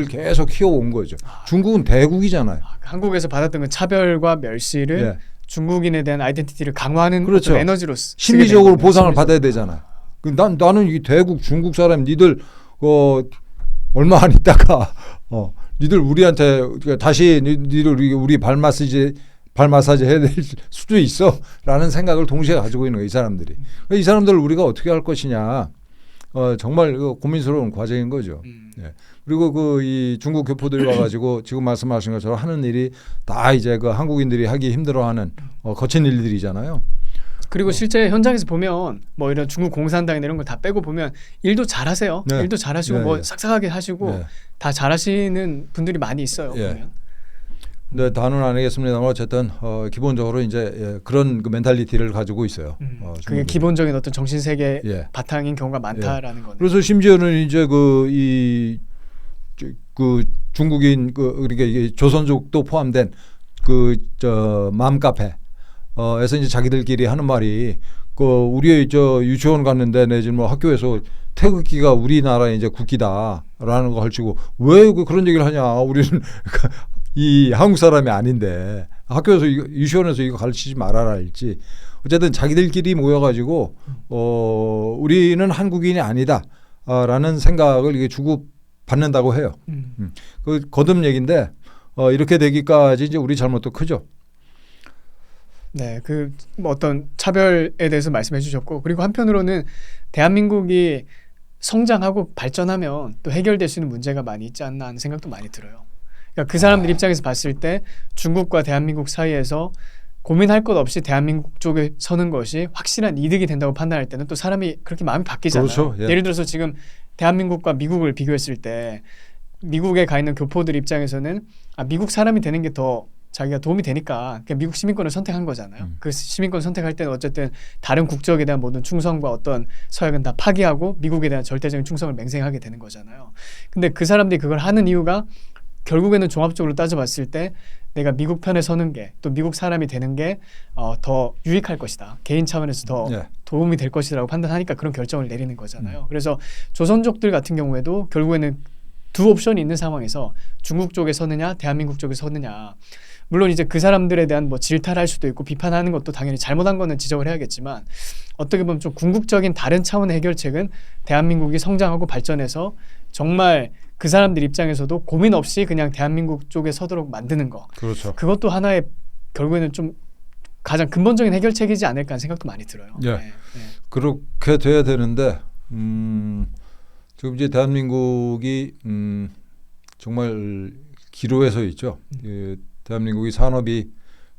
계속 키워온 거죠. 중국은 대국이잖아요. 한국에서 받았던 그 차별과 멸시를 예. 중국인에 대한 아이덴티티를 강화하는 그렇죠. 어떤 에너지로 심리적으로 보상을 받아야 되잖아요. 나는 이 대국 중국 사람 니들 얼마 안 있다가 니들 우리한테 다시 니들 우리 발 마사지 해야 될 수도 있어라는 생각을 동시에 가지고 있는 거예요. 이 사람들이. 이 사람들을 우리가 어떻게 할 것이냐. 정말 고민스러운 과정인 거죠. 예. 그리고 이 중국 교포들이 와가지고 지금 말씀하신 것처럼 하는 일이 다 이제 한국인들이 하기 힘들어하는 거친 일들이잖아요. 그리고 실제 현장에서 보면 뭐 이런 중국 공산당이나 이런 걸 다 빼고 보면 일도 잘하세요. 네. 일도 잘하시고 네, 뭐 네. 싹싹하게 하시고 네. 다 잘하시는 분들이 많이 있어요. 예. 보면. 네, 다는 아니겠습니다만 어쨌든 기본적으로 이제 그런 그 멘탈리티를 가지고 있어요. 그게 중국이. 기본적인 어떤 정신 세계 예. 바탕인 경우가 많다라는 거네요. 그래서 심지어는 이제 그 중국인 그러니까 이게 조선족도 포함된 맘카페에서 이제 자기들끼리 하는 말이 우리 유치원 갔는데 내지 뭐 학교에서 태극기가 우리나라의 이제 국기다라는 거 걸치고 왜 그런 얘기를 하냐? 우리는 이 한국 사람이 아닌데 학교에서 유치원에서 이거 가르치지 말아라 할지 어쨌든 자기들끼리 모여가지고 우리는 한국인이 아니다라는 생각을 이게 주고 받는다고 해요. 그 거듭 얘기인데 이렇게 되기까지 이제 우리 잘못도 크죠. 네, 뭐 어떤 차별에 대해서 말씀해 주셨고 그리고 한편으로는 대한민국이 성장하고 발전하면 또 해결될 수 있는 문제가 많이 있지 않나 하는 생각도 많이 들어요. 그러니까 그 사람들 입장에서 봤을 때 중국과 대한민국 사이에서 고민할 것 없이 대한민국 쪽에 서는 것이 확실한 이득이 된다고 판단할 때는 또 사람이 그렇게 마음이 바뀌잖아요. 그렇죠. 예. 예를 들어서 지금 대한민국과 미국을 비교했을 때 미국에 가 있는 교포들 입장에서는 미국 사람이 되는 게 더 자기가 도움이 되니까 그냥 미국 시민권을 선택한 거잖아요. 그 시민권 선택할 때는 어쨌든 다른 국적에 대한 모든 충성과 어떤 서약은 다 파기하고 미국에 대한 절대적인 충성을 맹세하게 되는 거잖아요. 근데 그 사람들이 그걸 하는 이유가 결국에는 종합적으로 따져봤을 때 내가 미국 편에 서는 게 또 미국 사람이 되는 게 더 유익할 것이다. 개인 차원에서 더 예. 도움이 될 것이라고 판단하니까 그런 결정을 내리는 거잖아요. 그래서 조선족들 같은 경우에도 결국에는 두 옵션이 있는 상황에서 중국 쪽에 서느냐 대한민국 쪽에 서느냐, 물론 이제 그 사람들에 대한 뭐 질타를 할 수도 있고 비판하는 것도 당연히 잘못한 거는 지적을 해야겠지만 어떻게 보면 좀 궁극적인 다른 차원의 해결책은 대한민국이 성장하고 발전해서 정말 그 사람들 입장에서도 고민 없이 그냥 대한민국 쪽에 서도록 만드는 거. 그렇죠. 그것도 하나의 결국에는 좀 가장 근본적인 해결책이지 않을까 하는 생각도 많이 들어요. 예. 네. 그렇게 돼야 되는데 지금 이제 대한민국이 정말 기로에 서 있죠. 대한민국이 산업이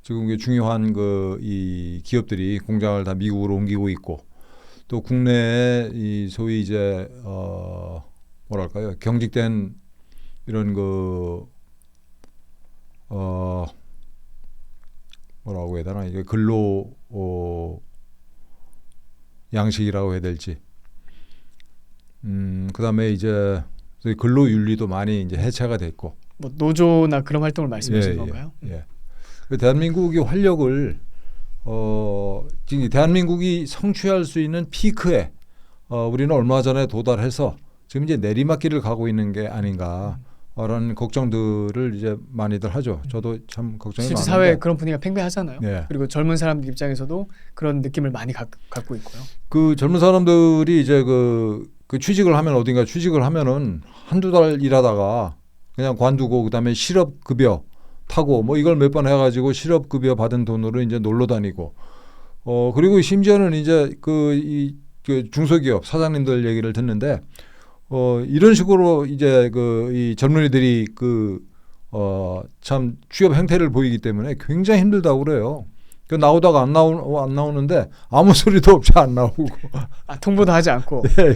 지금 이게 중요한 이 기업들이 공장을 다 미국으로 옮기고 있고 또 국내에 이 소위 이제 뭐랄까요, 경직된 이런 뭐라고 해야 되나, 이게 근로 양식이라고 해야 될지, 그다음에 이제 소위 근로윤리도 많이 이제 해체가 됐고, 뭐 노조나 그런 활동을 말씀하시는 건가요? 예. 대한민국이 활력을 지금 대한민국이 성취할 수 있는 피크에 우리는 얼마 전에 도달해서 지금 이제 내리막길을 가고 있는 게 아닌가라는 걱정들을 이제 많이들 하죠. 저도 참 걱정이 많은데. 실제 사회에 그런 분위기가 팽배하잖아요. 네. 그리고 젊은 사람들 입장에서도 그런 느낌을 많이 갖고 있고요. 그 젊은 사람들이 이제 그 취직을 하면 어딘가 취직을 하면은 한두 달 일하다가 그냥 관두고 그다음에 실업급여 타고 뭐 이걸 몇 번 해가지고 실업급여 받은 돈으로 이제 놀러 다니고 그리고 심지어는 이제 그 중소기업 사장님들 얘기를 듣는데 이런 식으로 이제 이 젊은이들이 참 취업 행태를 보이기 때문에 굉장히 힘들다고 그래요. 그 나오다가 안 나오는데 아무 소리도 없이 안 나오고. 통보도 하지 않고. 네.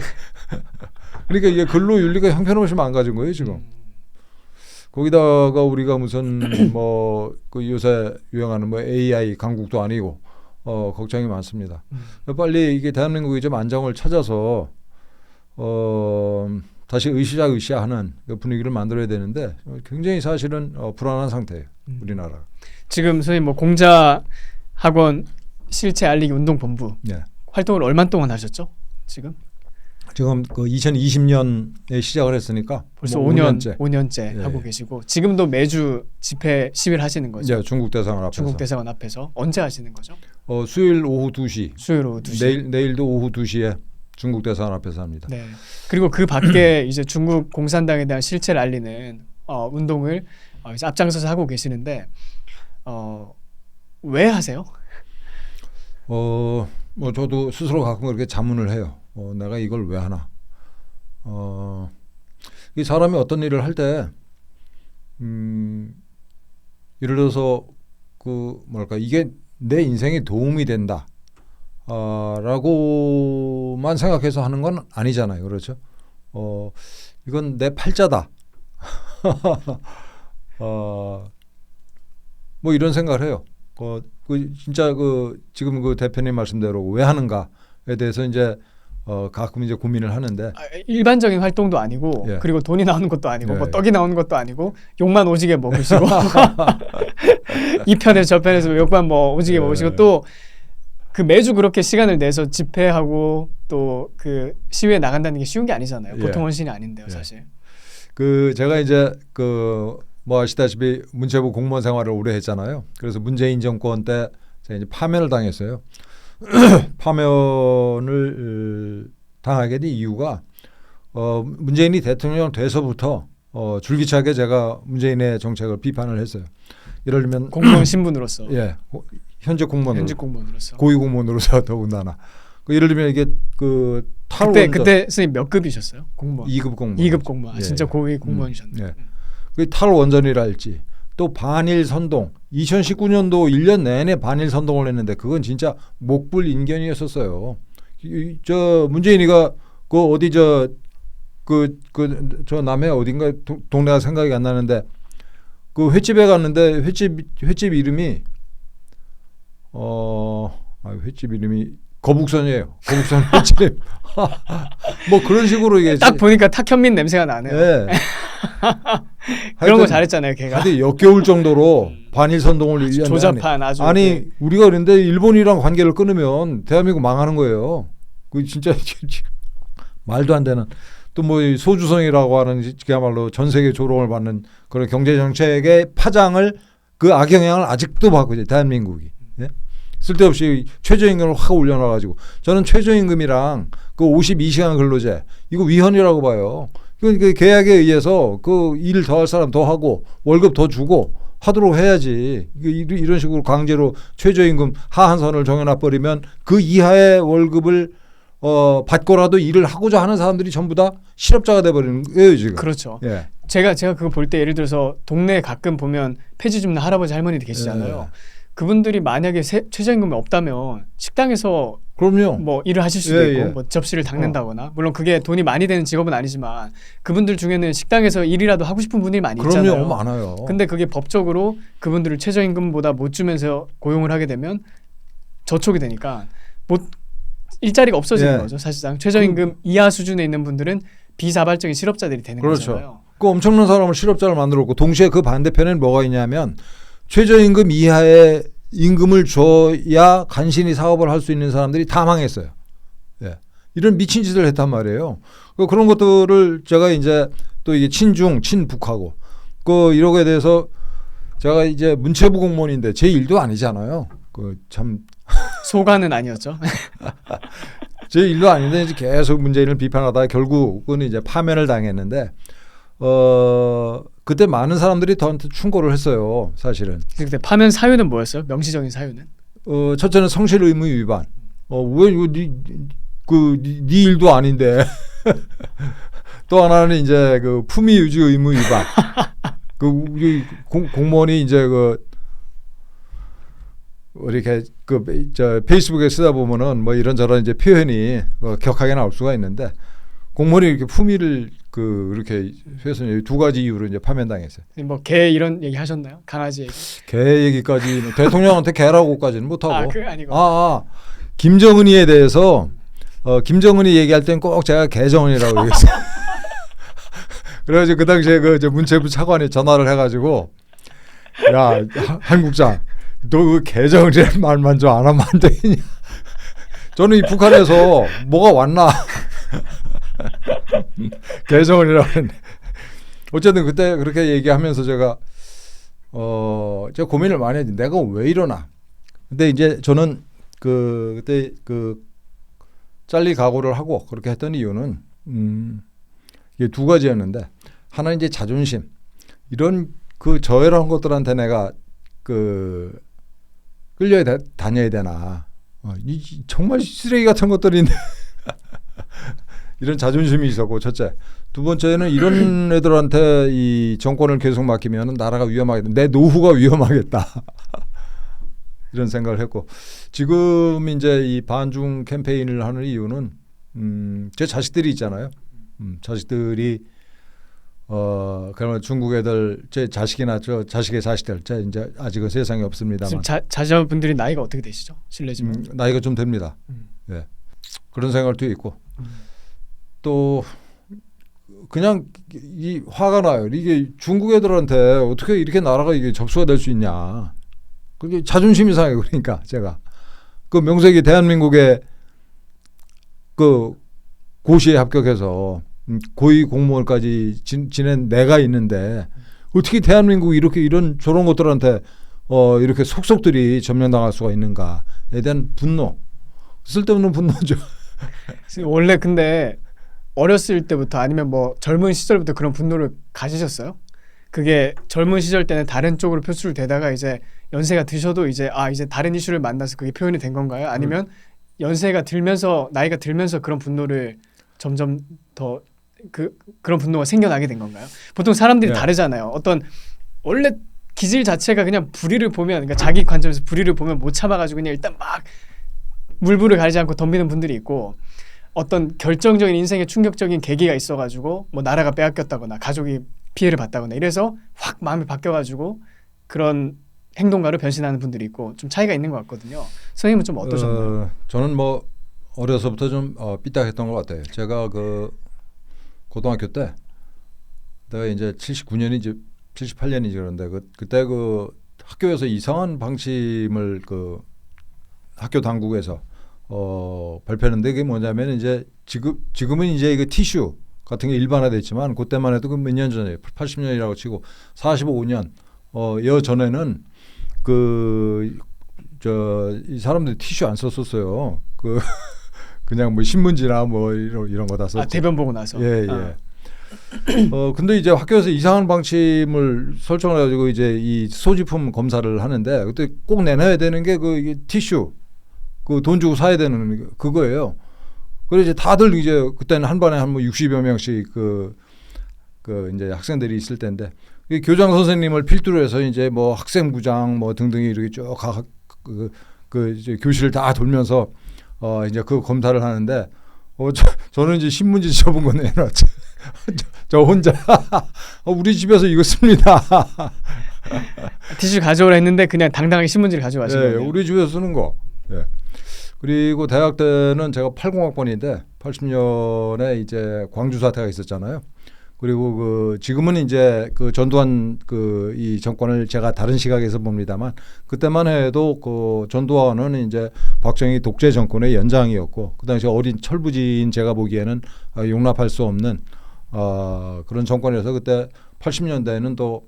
그러니까 이게 근로윤리가 형편없이 망가진 거예요 지금. 거기다가 우리가 무슨 그 요새 유행하는 AI 강국도 아니고 걱정이 많습니다. 빨리 이게 대한민국이 좀 안정을 찾아서 다시 으쌰으쌰하는 그 분위기를 만들어야 되는데 굉장히 사실은 불안한 상태예요. 우리나라. 지금 선생님 뭐 공자학원 실체 알리기 운동본부 활동을 얼마 동안 하셨죠? 지금 그 2020년에 시작을 했으니까 벌써 뭐 5년째 하고 계시고 지금도 매주 집회 시위를 하시는 거죠? 네, 중국 대사관 앞에서. 중국 대사관 앞에서 언제 하시는 거죠? 수요일 오후 2시. 수요일 오후 2시. 내일도 오후 2시에 중국 대사관 앞에서 합니다. 네. 그리고 그 밖에 이제 중국 공산당에 대한 실체를 알리는 운동을 이제 앞장서서 하고 계시는데 왜 하세요? 뭐 저도 스스로 가끔 그렇게 자문을 해요. 내가 이걸 왜 하나? 이 사람이 어떤 일을 할 때, 예를 들어서 이게 내 인생에 도움이 된다. 라고만 생각해서 하는 건 아니잖아요. 그렇죠? 이건 내 팔자다. 뭐 이런 생각을 해요. 진짜 지금 그 대표님 말씀대로 왜 하는가에 대해서 이제 가끔 이제 고민을 하는데 일반적인 활동도 아니고 그리고 돈이 나오는 것도 아니고 뭐 떡이 나오는 것도 아니고 욕만 오지게 먹으시고 이 편에서 저 편에서 욕만 뭐 오지게 먹으시고 또 그 매주 그렇게 시간을 내서 집회하고 또 그 시위에 나간다는 게 쉬운 게 아니잖아요. 보통 헌신이 아닌데요, 사실. 제가 이제 뭐 아시다시피 문체부 공무원 생활을 오래 했잖아요. 그래서 문재인 정권 때 제가 이제 파면을 당했어요. 파면을 당하게 된 이유가 문재인이 대통령 돼서부터 줄기차게 제가 문재인의 정책을 비판을 했어요. 예를 들면 공무원 신분으로서. 현직 공무원으로서. 고위 공무원으로서 더군다나. 예를 들면 이게 그때 선생님 몇 급이셨어요? 공무원. 2급 공무원. 2급 공무원. 예. 진짜 고위 공무원이셨네. 예. 그 탈원전이랄지 또 반일 선동. 2019년도 1년 내내 반일 선동을 했는데 그건 진짜 목불인견이었었어요. 저 문재인이가 그 어디 저 남해 어딘가 동네가 생각이 안 나는데 그 횟집에 갔는데 횟집 이름이 횟집 이름이 거북선이에요. 거북선 횟집. 뭐 그런 식으로 이게 딱 보니까 탁현민 냄새가 나네요. 네. 그런 거 잘했잖아요, 걔가. 근데 역겨울 정도로 반일 선동을 조잡한 아주. 아니 우리가 그런데 일본이랑 관계를 끊으면 대한민국 망하는 거예요. 그 진짜 말도 안 되는. 또 뭐 소주성이라고 하는 그야말로 전 세계 조롱을 받는 그런 경제 정책의 파장을 그 악영향을 아직도 받고 있어요. 대한민국이. 예? 쓸데없이 최저임금을 확 올려놔가지고 저는 최저임금이랑 그 52시간 근로제 이거 위헌이라고 봐요. 그 계약에 의해서 그 일 더 할 사람 더 하고 월급 더 주고 하도록 해야지. 이런 식으로 강제로 최저임금 하한선을 정해놔 버리면 그 이하의 월급을 받고라도 일을 하고자 하는 사람들이 전부 다 실업자가 돼버리는 거예요 지금. 그렇죠. 예. 제가 그거 볼 때 예를 들어서 동네에 가끔 보면 폐지 줍는 할아버지 할머니들 계시잖아요. 예. 그분들이 만약에 최저임금이 없다면 식당에서 그럼요. 뭐 일을 하실 수도 예, 있고 예. 뭐 접시를 닦는다거나 물론 그게 돈이 많이 되는 직업은 아니지만 그분들 중에는 식당에서 일이라도 하고 싶은 분들이 많이 있잖아요. 그럼요, 많아요. 근데 그게 법적으로 그분들을 최저임금보다 못 주면서 고용을 하게 되면 저촉이 되니까 못 일자리가 없어지는 예. 거죠. 사실상 최저임금 이하 수준에 있는 분들은 비자발적인 실업자들이 되는 그렇죠. 거잖아요. 그 엄청난 사람을 실업자를 만들었고 동시에 그 반대편에는 뭐가 있냐면 최저임금 이하의 임금을 줘야 간신히 사업을 할 수 있는 사람들이 다 망했어요. 예. 이런 미친 짓을 했단 말이에요. 그런 것들을 제가 이제 또 이게 친중, 친북하고 이러게 돼서 제가 이제 문체부 공무원인데 제 일도 아니잖아요. 참 소관은 아니었죠. 제 일도 아닌데 이제 계속 문재인을 비판하다가 결국은 이제 파면을 당했는데 그때 많은 사람들이 저한테 충고를 했어요. 사실은. 그때 파면 사유는 뭐였어요? 명시적인 사유는? 첫째는 성실 의무 위반. 왜 이거 네 일도 아닌데. 또 하나는 이제 그 품위 유지 의무 위반. 우리 공무원이 이제 이렇게 페이스북에 쓰다 보면은 뭐 이런저런 이제 표현이 격하게 나올 수가 있는데 공무원이 이렇게 품위를 이렇게 해서 두 가지 이유로 이제 파면당했어요. 뭐 개 이런 얘기 하셨나요? 강아지 얘기. 개 얘기까지 대통령한테 개라고까지는 못하고. 그 아니고. 김정은이에 대해서 김정은이 얘기할 땐 꼭 제가 개정은이라고 얘기했어요. 그래가지고 그 당시에 문체부 차관이 전화를 해가지고 야 한국장 너 그 개정이라는 말만 좀 안 하면 안 되겠냐. 저는 이 북한에서 뭐가 왔나. 개정이라고 했는데 어쨌든 그때 그렇게 얘기하면서 제가 고민을 많이 했는데 내가 왜 이러나. 근데 이제 저는 그때 잘릴 각오를 하고 그렇게 했던 이유는 이게 두 가지였는데 하나는 이제 자존심. 이런 저열한 것들한테 내가 다녀야 되나. 정말 쓰레기 같은 것들인데 이런 자존심이 있었고 첫째. 두 번째는 이런 애들한테 이 정권을 계속 맡기면 나라가 위험하겠다. 내 노후가 위험하겠다. 이런 생각을 했고 지금 이제 이 반중 캠페인을 하는 이유는 제 자식들이 있잖아요. 자식들이 그러면 중국 애들 제 자식이나 저 자식의 자식들 제 이제 아직은 세상에 없습니다만 자녀분들이 나이가 어떻게 되시죠? 실례지만 나이가 좀 됩니다. 예. 그런 생각도 있고 또 그냥 이 화가 나요. 이게 중국 애들한테 어떻게 이렇게 나라가 이게 접수가 될 수 있냐. 그게 자존심이 상해요. 그러니까 제가 명색이 대한민국의 고시에 합격해서 고위 공무원까지 지낸 내가 있는데 어떻게 대한민국이 이런 저런 것들한테 이렇게 속속들이 점령당할 수가 있는가에 대한 분노, 쓸데없는 분노죠. 원래 근데 어렸을 때부터 아니면 뭐 젊은 시절부터 그런 분노를 가지셨어요? 그게 젊은 시절 때는 다른 쪽으로 표출을 되다가 이제 연세가 드셔도 이제 이제 다른 이슈를 만나서 그게 표현이 된 건가요? 아니면 연세가 들면서 나이가 들면서 그런 분노를 점점 더 그런 분노가 생겨나게 된 건가요? 보통 사람들이 네. 다르잖아요. 어떤 원래 기질 자체가 그냥 불의를 보면 그러니까 자기 관점에서 불의를 보면 못 참아가지고 그냥 일단 막 물불을 가리지 않고 덤비는 분들이 있고 어떤 결정적인 인생의 충격적인 계기가 있어가지고 뭐 나라가 빼앗겼다거나 가족이 피해를 봤다거나 이래서 확 마음이 바뀌어가지고 그런 행동가로 변신하는 분들이 있고 좀 차이가 있는 것 같거든요. 선생님은 좀 어떠셨나요? 저는 뭐 어려서부터 좀 삐딱했던 것 같아요. 제가 그 고등학교 때 내가 이제 79년이지 78년이지 그런데 그때 그 학교에서 이상한 방침을 그 학교 당국에서 발표했는데 그게 뭐냐면 이제 지금은 이제 이거 티슈 같은 게 일반화됐지만 그때만 해도 그 몇 년 전에 80년이라고 치고 45년 여 전에는 이 사람들이 티슈 안 썼었어요. 그냥 뭐 신문지나 뭐 이런 거 다 썼죠. 대변 보고 나서. 예. 근데 이제 학교에서 이상한 방침을 설정을 해가지고 이제 이 소지품 검사를 하는데 그때 꼭 내놔야 되는 게 이게 티슈 그 돈 주고 사야 되는 그거예요. 그래서 이제 다들 이제 그때는 한 반에 한 뭐 60여 명씩 그 이제 학생들이 있을 때인데 교장 선생님을 필두로 해서 이제 뭐 학생부장 뭐 등등이 이렇게 쭉 이제 교실을 다 돌면서 이제 그 검사를 하는데 저는 이제 신문지 접은 거 내놨죠. 저 혼자 우리 집에서 이거 씁니다. 티슈 가져오라 했는데 그냥 당당하게 신문지를 가져가신 네, 거예요. 우리 집에서 쓰는 거. 예. 그리고 대학 때는 제가 80학번인데 80년에 이제 광주 사태가 있었잖아요. 그리고 지금은 이제 전두환 이 정권을 제가 다른 시각에서 봅니다만 그때만 해도 전두환은 이제 박정희 독재 정권의 연장이었고 그 당시 어린 철부지인 제가 보기에는 용납할 수 없는 그런 정권이어서 그때 80년대에는 또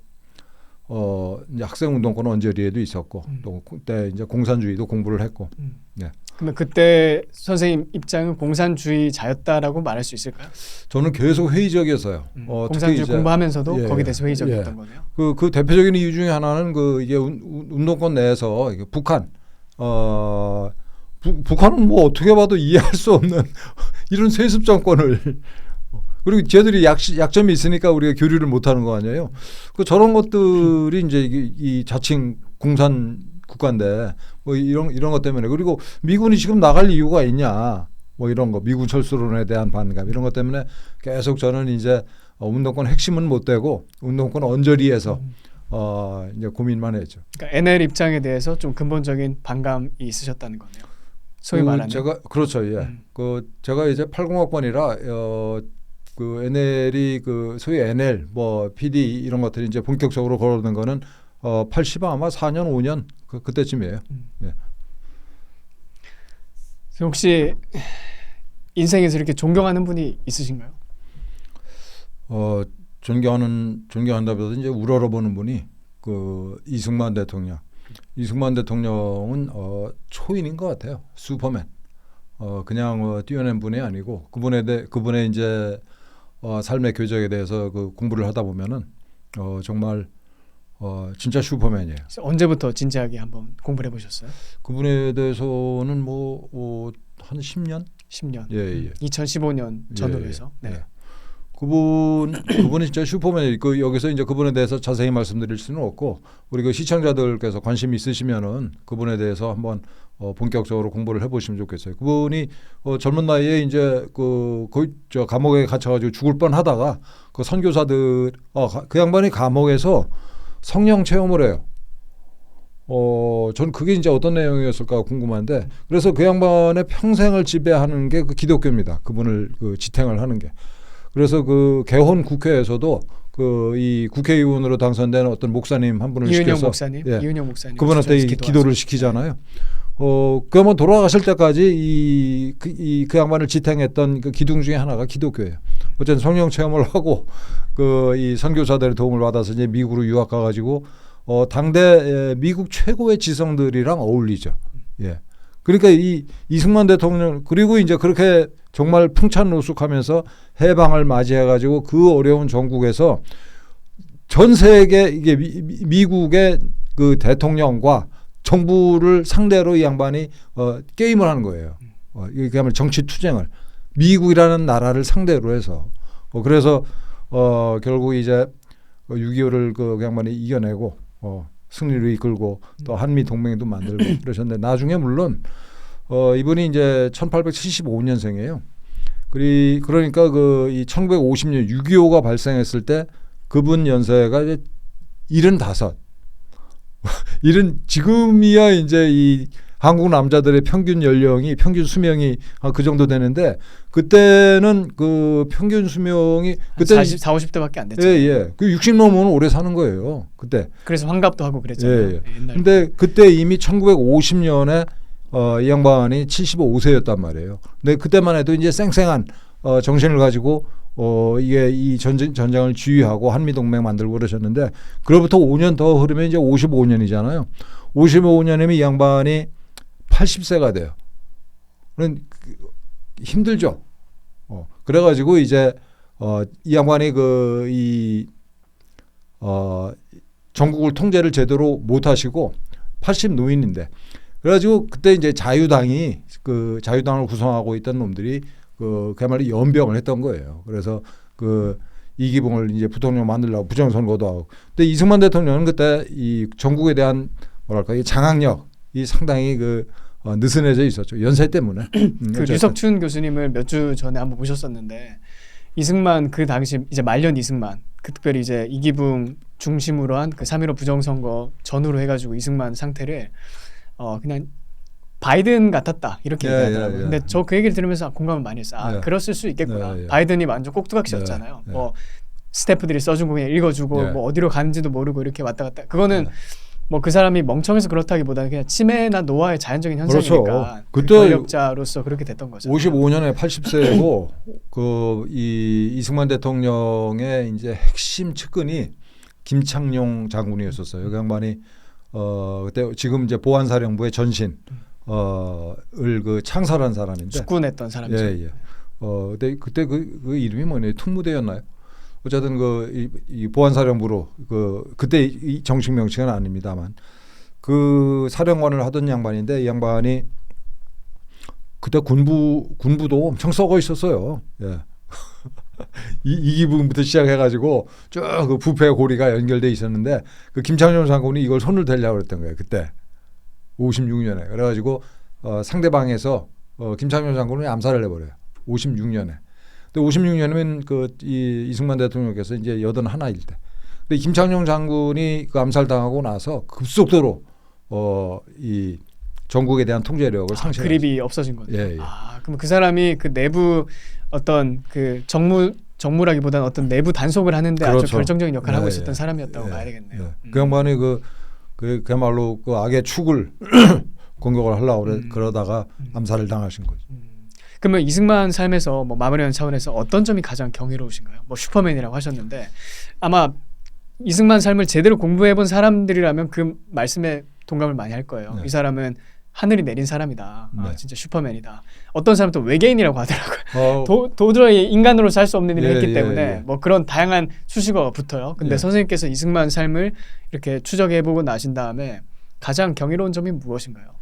이제 학생운동권 언저리에도 있었고 또 그때 이제 공산주의도 공부를 했고. 네. 그러면 그때 선생님 입장은 공산주의자였다라고 말할 수 있을까요? 저는 계속 회의적이었어요. 공산주의 공부하면서도 거기에 대해서 회의적이었던 거네요. 그 대표적인 이유 중에 하나는 이게 운동권 내에서 이게 북한은 뭐 어떻게 봐도 이해할 수 없는 이런 세습 정권을 그리고 쟤들이 약점이 있으니까 우리가 교류를 못하는 거 아니에요. 저런 것들이 이제 이 자칭 공산 국가인데 뭐 이런 것 때문에 그리고 미군이 지금 나갈 이유가 있냐 뭐 이런 거 미군 철수론에 대한 반감 이런 것 때문에 계속 저는 이제 운동권 핵심은 못 되고 운동권 언저리에서 이제 고민만 했죠. 그러니까 NL 입장에 대해서 좀 근본적인 반감이 있으셨다는 거네요. 소위 말하는. 그렇죠. 예. 제가 이제 80학번이라 NL이 소위 NL 뭐 PD 이런 것들이 이제 본격적으로 걸어오는 거는 80 아마 4년 5년 그때쯤이에요. 네. 혹시 인생에서 이렇게 존경하는 분이 있으신가요? 존경한다보다 이제 우러러보는 분이 이승만 대통령. 이승만 대통령은 초인인 것 같아요. 슈퍼맨. 그냥 뛰어난 분이 아니고 그분의 이제 삶의 궤적에 대해서 공부를 하다 보면은 정말 진짜 슈퍼맨이에요. 언제부터 진지하게 한번 공부를 해보셨어요? 그분에 대해서는 한 10년? 10년. 예. 2015년 전후로 해서. 네. 예. 그분이 진짜 슈퍼맨이 여기서 이제 그분에 대해서 자세히 말씀드릴 수는 없고 우리 시청자들께서 관심 있으시면은 그분에 대해서 한번 본격적으로 공부를 해보시면 좋겠어요. 그분이 젊은 나이에 이제 저 감옥에 갇혀가지고 죽을 뻔하다가 그 선교사들 그 양반이 감옥에서 성령 체험을 해요. 전 그게 이제 어떤 내용이었을까 궁금한데 그래서 그 양반의 평생을 지배하는 게 기독교입니다. 그분을 지탱을 하는 게. 그래서 개헌 국회에서도 이 국회의원으로 당선된 어떤 목사님 한 분을 이은영 시켜서 목사님, 이은영 목사님 그분한테 기도를 시키잖아요. 그러면 돌아가실 때까지 그 양반을 지탱했던 기둥 중에 하나가 기독교예요. 어쨌든 성령 체험을 하고 이 선교사들의 도움을 받아서 이제 미국으로 유학 가가지고 당대 미국 최고의 지성들이랑 어울리죠. 예. 그러니까 이승만 대통령 그리고 이제 그렇게 정말 풍찬노숙하면서 해방을 맞이해가지고 그 어려운 전국에서 전 세계 이게 미국의 대통령과 정부를 상대로 이 양반이 게임을 하는 거예요. 이게 정치 투쟁을 미국이라는 나라를 상대로 해서 그래서 결국 이제 6.25를 그 양반이 이겨내고 승리로 이끌고 또 한미 동맹도 만들고 그러셨는데 나중에 물론 이분이 이제 1875년생이에요. 그러니까 그 이 1950년 6.25가 발생했을 때 그분 연세가 이제 75. 지금이야 이제 이 한국 남자들의 평균 수명이 그 정도 되는데 그때는 그 평균 수명이 그때 40, 50대밖에 안 됐죠. 예. 그 60 넘으면 오래 사는 거예요. 그때. 그래서 환갑도 하고 그랬잖아요. 예. 옛날에. 근데 그때 이미 1950년에 이 양반이 75세였단 말이에요. 근데 그때만 해도 이제 쌩쌩한 정신을 가지고 이게 이 전쟁을 지휘하고 한미 동맹 만들고 그러셨는데 그로부터 5년 더 흐르면 이제 55년이잖아요. 55년이면 이 양반이 80세가 돼요. 그런 힘들죠. 그래가지고 이제 이 양반이 전국을 통제를 제대로 못 하시고 80 노인인데 그래가지고 그때 이제 자유당을 구성하고 있던 놈들이 그야말로 연병을 했던 거예요. 그래서 이기붕을 이제 부통령 만들려고 부정선거도 하고. 근데 이승만 대통령은 그때 이 전국에 대한 이 장악력이 상당히 느슨해져 있었죠. 연세 때문에. 그 류석춘 교수님을 몇 주 전에 한번 모셨었는데 이승만 그 당시 이제 말년 이승만 특별히 이제 이기붕 중심으로 한 그 3.15 부정선거 전후로 해가지고 이승만 상태를 그냥 바이든 같았다 이렇게 얘기하더라고요. 근데 저 그 얘기를 들으면서 공감을 많이 했어요. 그랬을 수 있겠구나. 바이든이 완전 꼭두각시였잖아요. 뭐 스태프들이 써준 거 그냥 읽어주고 뭐 어디로 가는지도 모르고 이렇게 왔다 갔다. 그거는 뭐 그 사람이 멍청해서 그렇다기보다는 그냥 치매나 노화의 자연적인 현상이니까 그렇죠. 그때 권력자로서 그렇게 됐던 거죠. 55년에 80세고 이 이승만 대통령의 이제 핵심 측근이 김창룡 장군이었었어요. 그 양반이 그때 지금 이제 보안사령부의 전신 을 창설한 사람인데 숙군했던 사람이죠. 예. 그때 그 이름이 뭐냐 특무대였나요? 어쨌든 이 보안사령부로 그때 이 정식 명칭은 아닙니다만 그 사령관을 하던 양반인데 이 양반이 그때 군부도 엄청 썩어 있었어요. 예. 이기붕부터 시작해가지고 쭉 그 부패 고리가 연결돼 있었는데 그 김창룡 장군이 이걸 손을 대려고 그랬던 거예요. 그때 56년에 그래가지고 상대방에서 김창룡 장군을 암살을 해버려요. 56년에. 근데 56년이면 이승만 대통령께서 이제 81일 때. 근데 김창룡 장군이 그 암살당하고 나서 급속도로 이 전국에 대한 통제력을 상실했어요. 그립이 없어진 거죠. 예. 그럼 그 사람이 그 내부 어떤 그 정무라기보다는 어떤 내부 단속을 하는데 그렇죠. 아주 결정적인 역할을 하고 있었던 사람이었다고 봐야 되겠네요. 그 양반이 그야말로 악의 축을 공격을 하려고 그러다가 암살을 당하신 거죠. 그러면 이승만 삶에서 뭐 마무리하는 차원에서 어떤 점이 가장 경이로우신가요? 뭐 슈퍼맨이라고 하셨는데 아마 이승만 삶을 제대로 공부해본 사람들이라면 그 말씀에 동감을 많이 할 거예요. 이 사람은 하늘이 내린 사람이다. 진짜 슈퍼맨이다. 어떤 사람은 또 외계인이라고 하더라고요. 도저히 인간으로 살 수 없는 일을 했기 때문에 뭐 그런 다양한 수식어가 붙어요. 근데 선생님께서 이승만 삶을 이렇게 추적해보고 나신 다음에 가장 경이로운 점이 무엇인가요?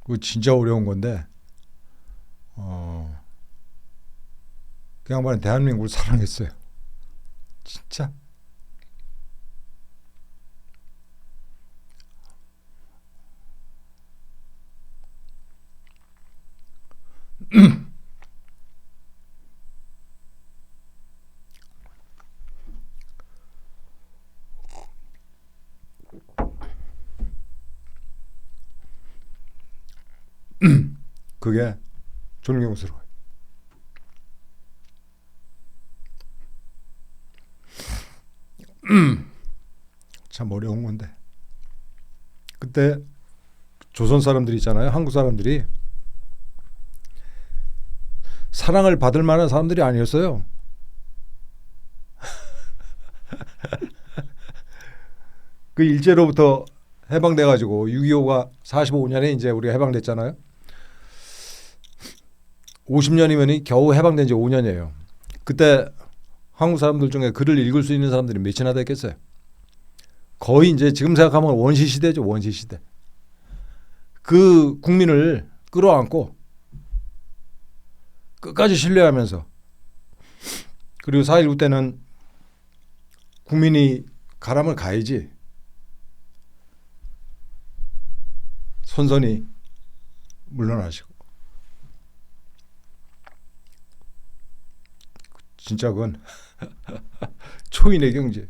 그거 진짜 어려운 건데 그 양반은 대한민국을 사랑했어요. 진짜. 그게 존경스러워요. 참 어려운 건데 그때 조선 사람들이 있잖아요. 한국 사람들이 사랑을 받을 만한 사람들이 아니었어요. 그 일제로부터 해방돼 가지고 6.25가 45년에 이제 우리가 해방됐잖아요. 50년이면 겨우 해방된 지 5년이에요. 그때 한국 사람들 중에 글을 읽을 수 있는 사람들이 몇이나 됐겠어요. 거의 이제 지금 생각하면 원시 시대죠. 원시 시대. 그 국민을 끌어안고 끝까지 신뢰하면서, 그리고 4.19 때는 국민이 가라면 가야지 선선히 물러나시고, 진짜 그건 초인의 경제.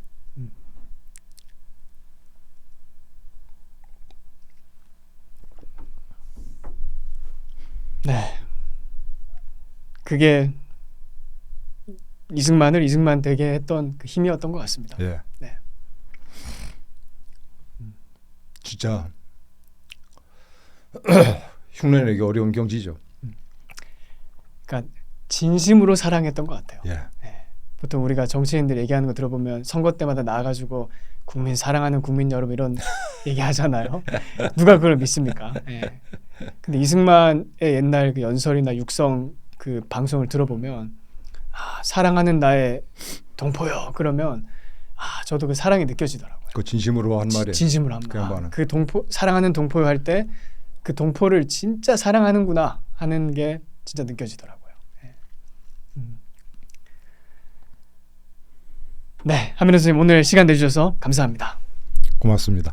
네. 그게 이승만을 이승만 되게 했던 그 힘이었던 것 같습니다. 예. 네. 진짜 흉내내기 어려운 경지죠. 그러니까 진심으로 사랑했던 것 같아요. 예. 보통 우리가 정치인들 얘기하는 거 들어보면 선거 때마다 나와가지고 국민 사랑하는 국민 여러분 이런 얘기하잖아요. 누가 그걸 믿습니까? 예. 근데 이승만의 옛날 그 연설이나 육성 그 방송을 들어보면 사랑하는 나의 동포요 그러면 저도 그 사랑이 느껴지더라고요. 그 진심으로 한 말이에요. 진심으로 한 그 양반은. 말. 그 동포 사랑하는 동포요 할 때 그 동포를 진짜 사랑하는구나 하는 게 진짜 느껴지더라고요. 예. 네, 한민호 선생님 오늘 시간 내주셔서 감사합니다. 고맙습니다.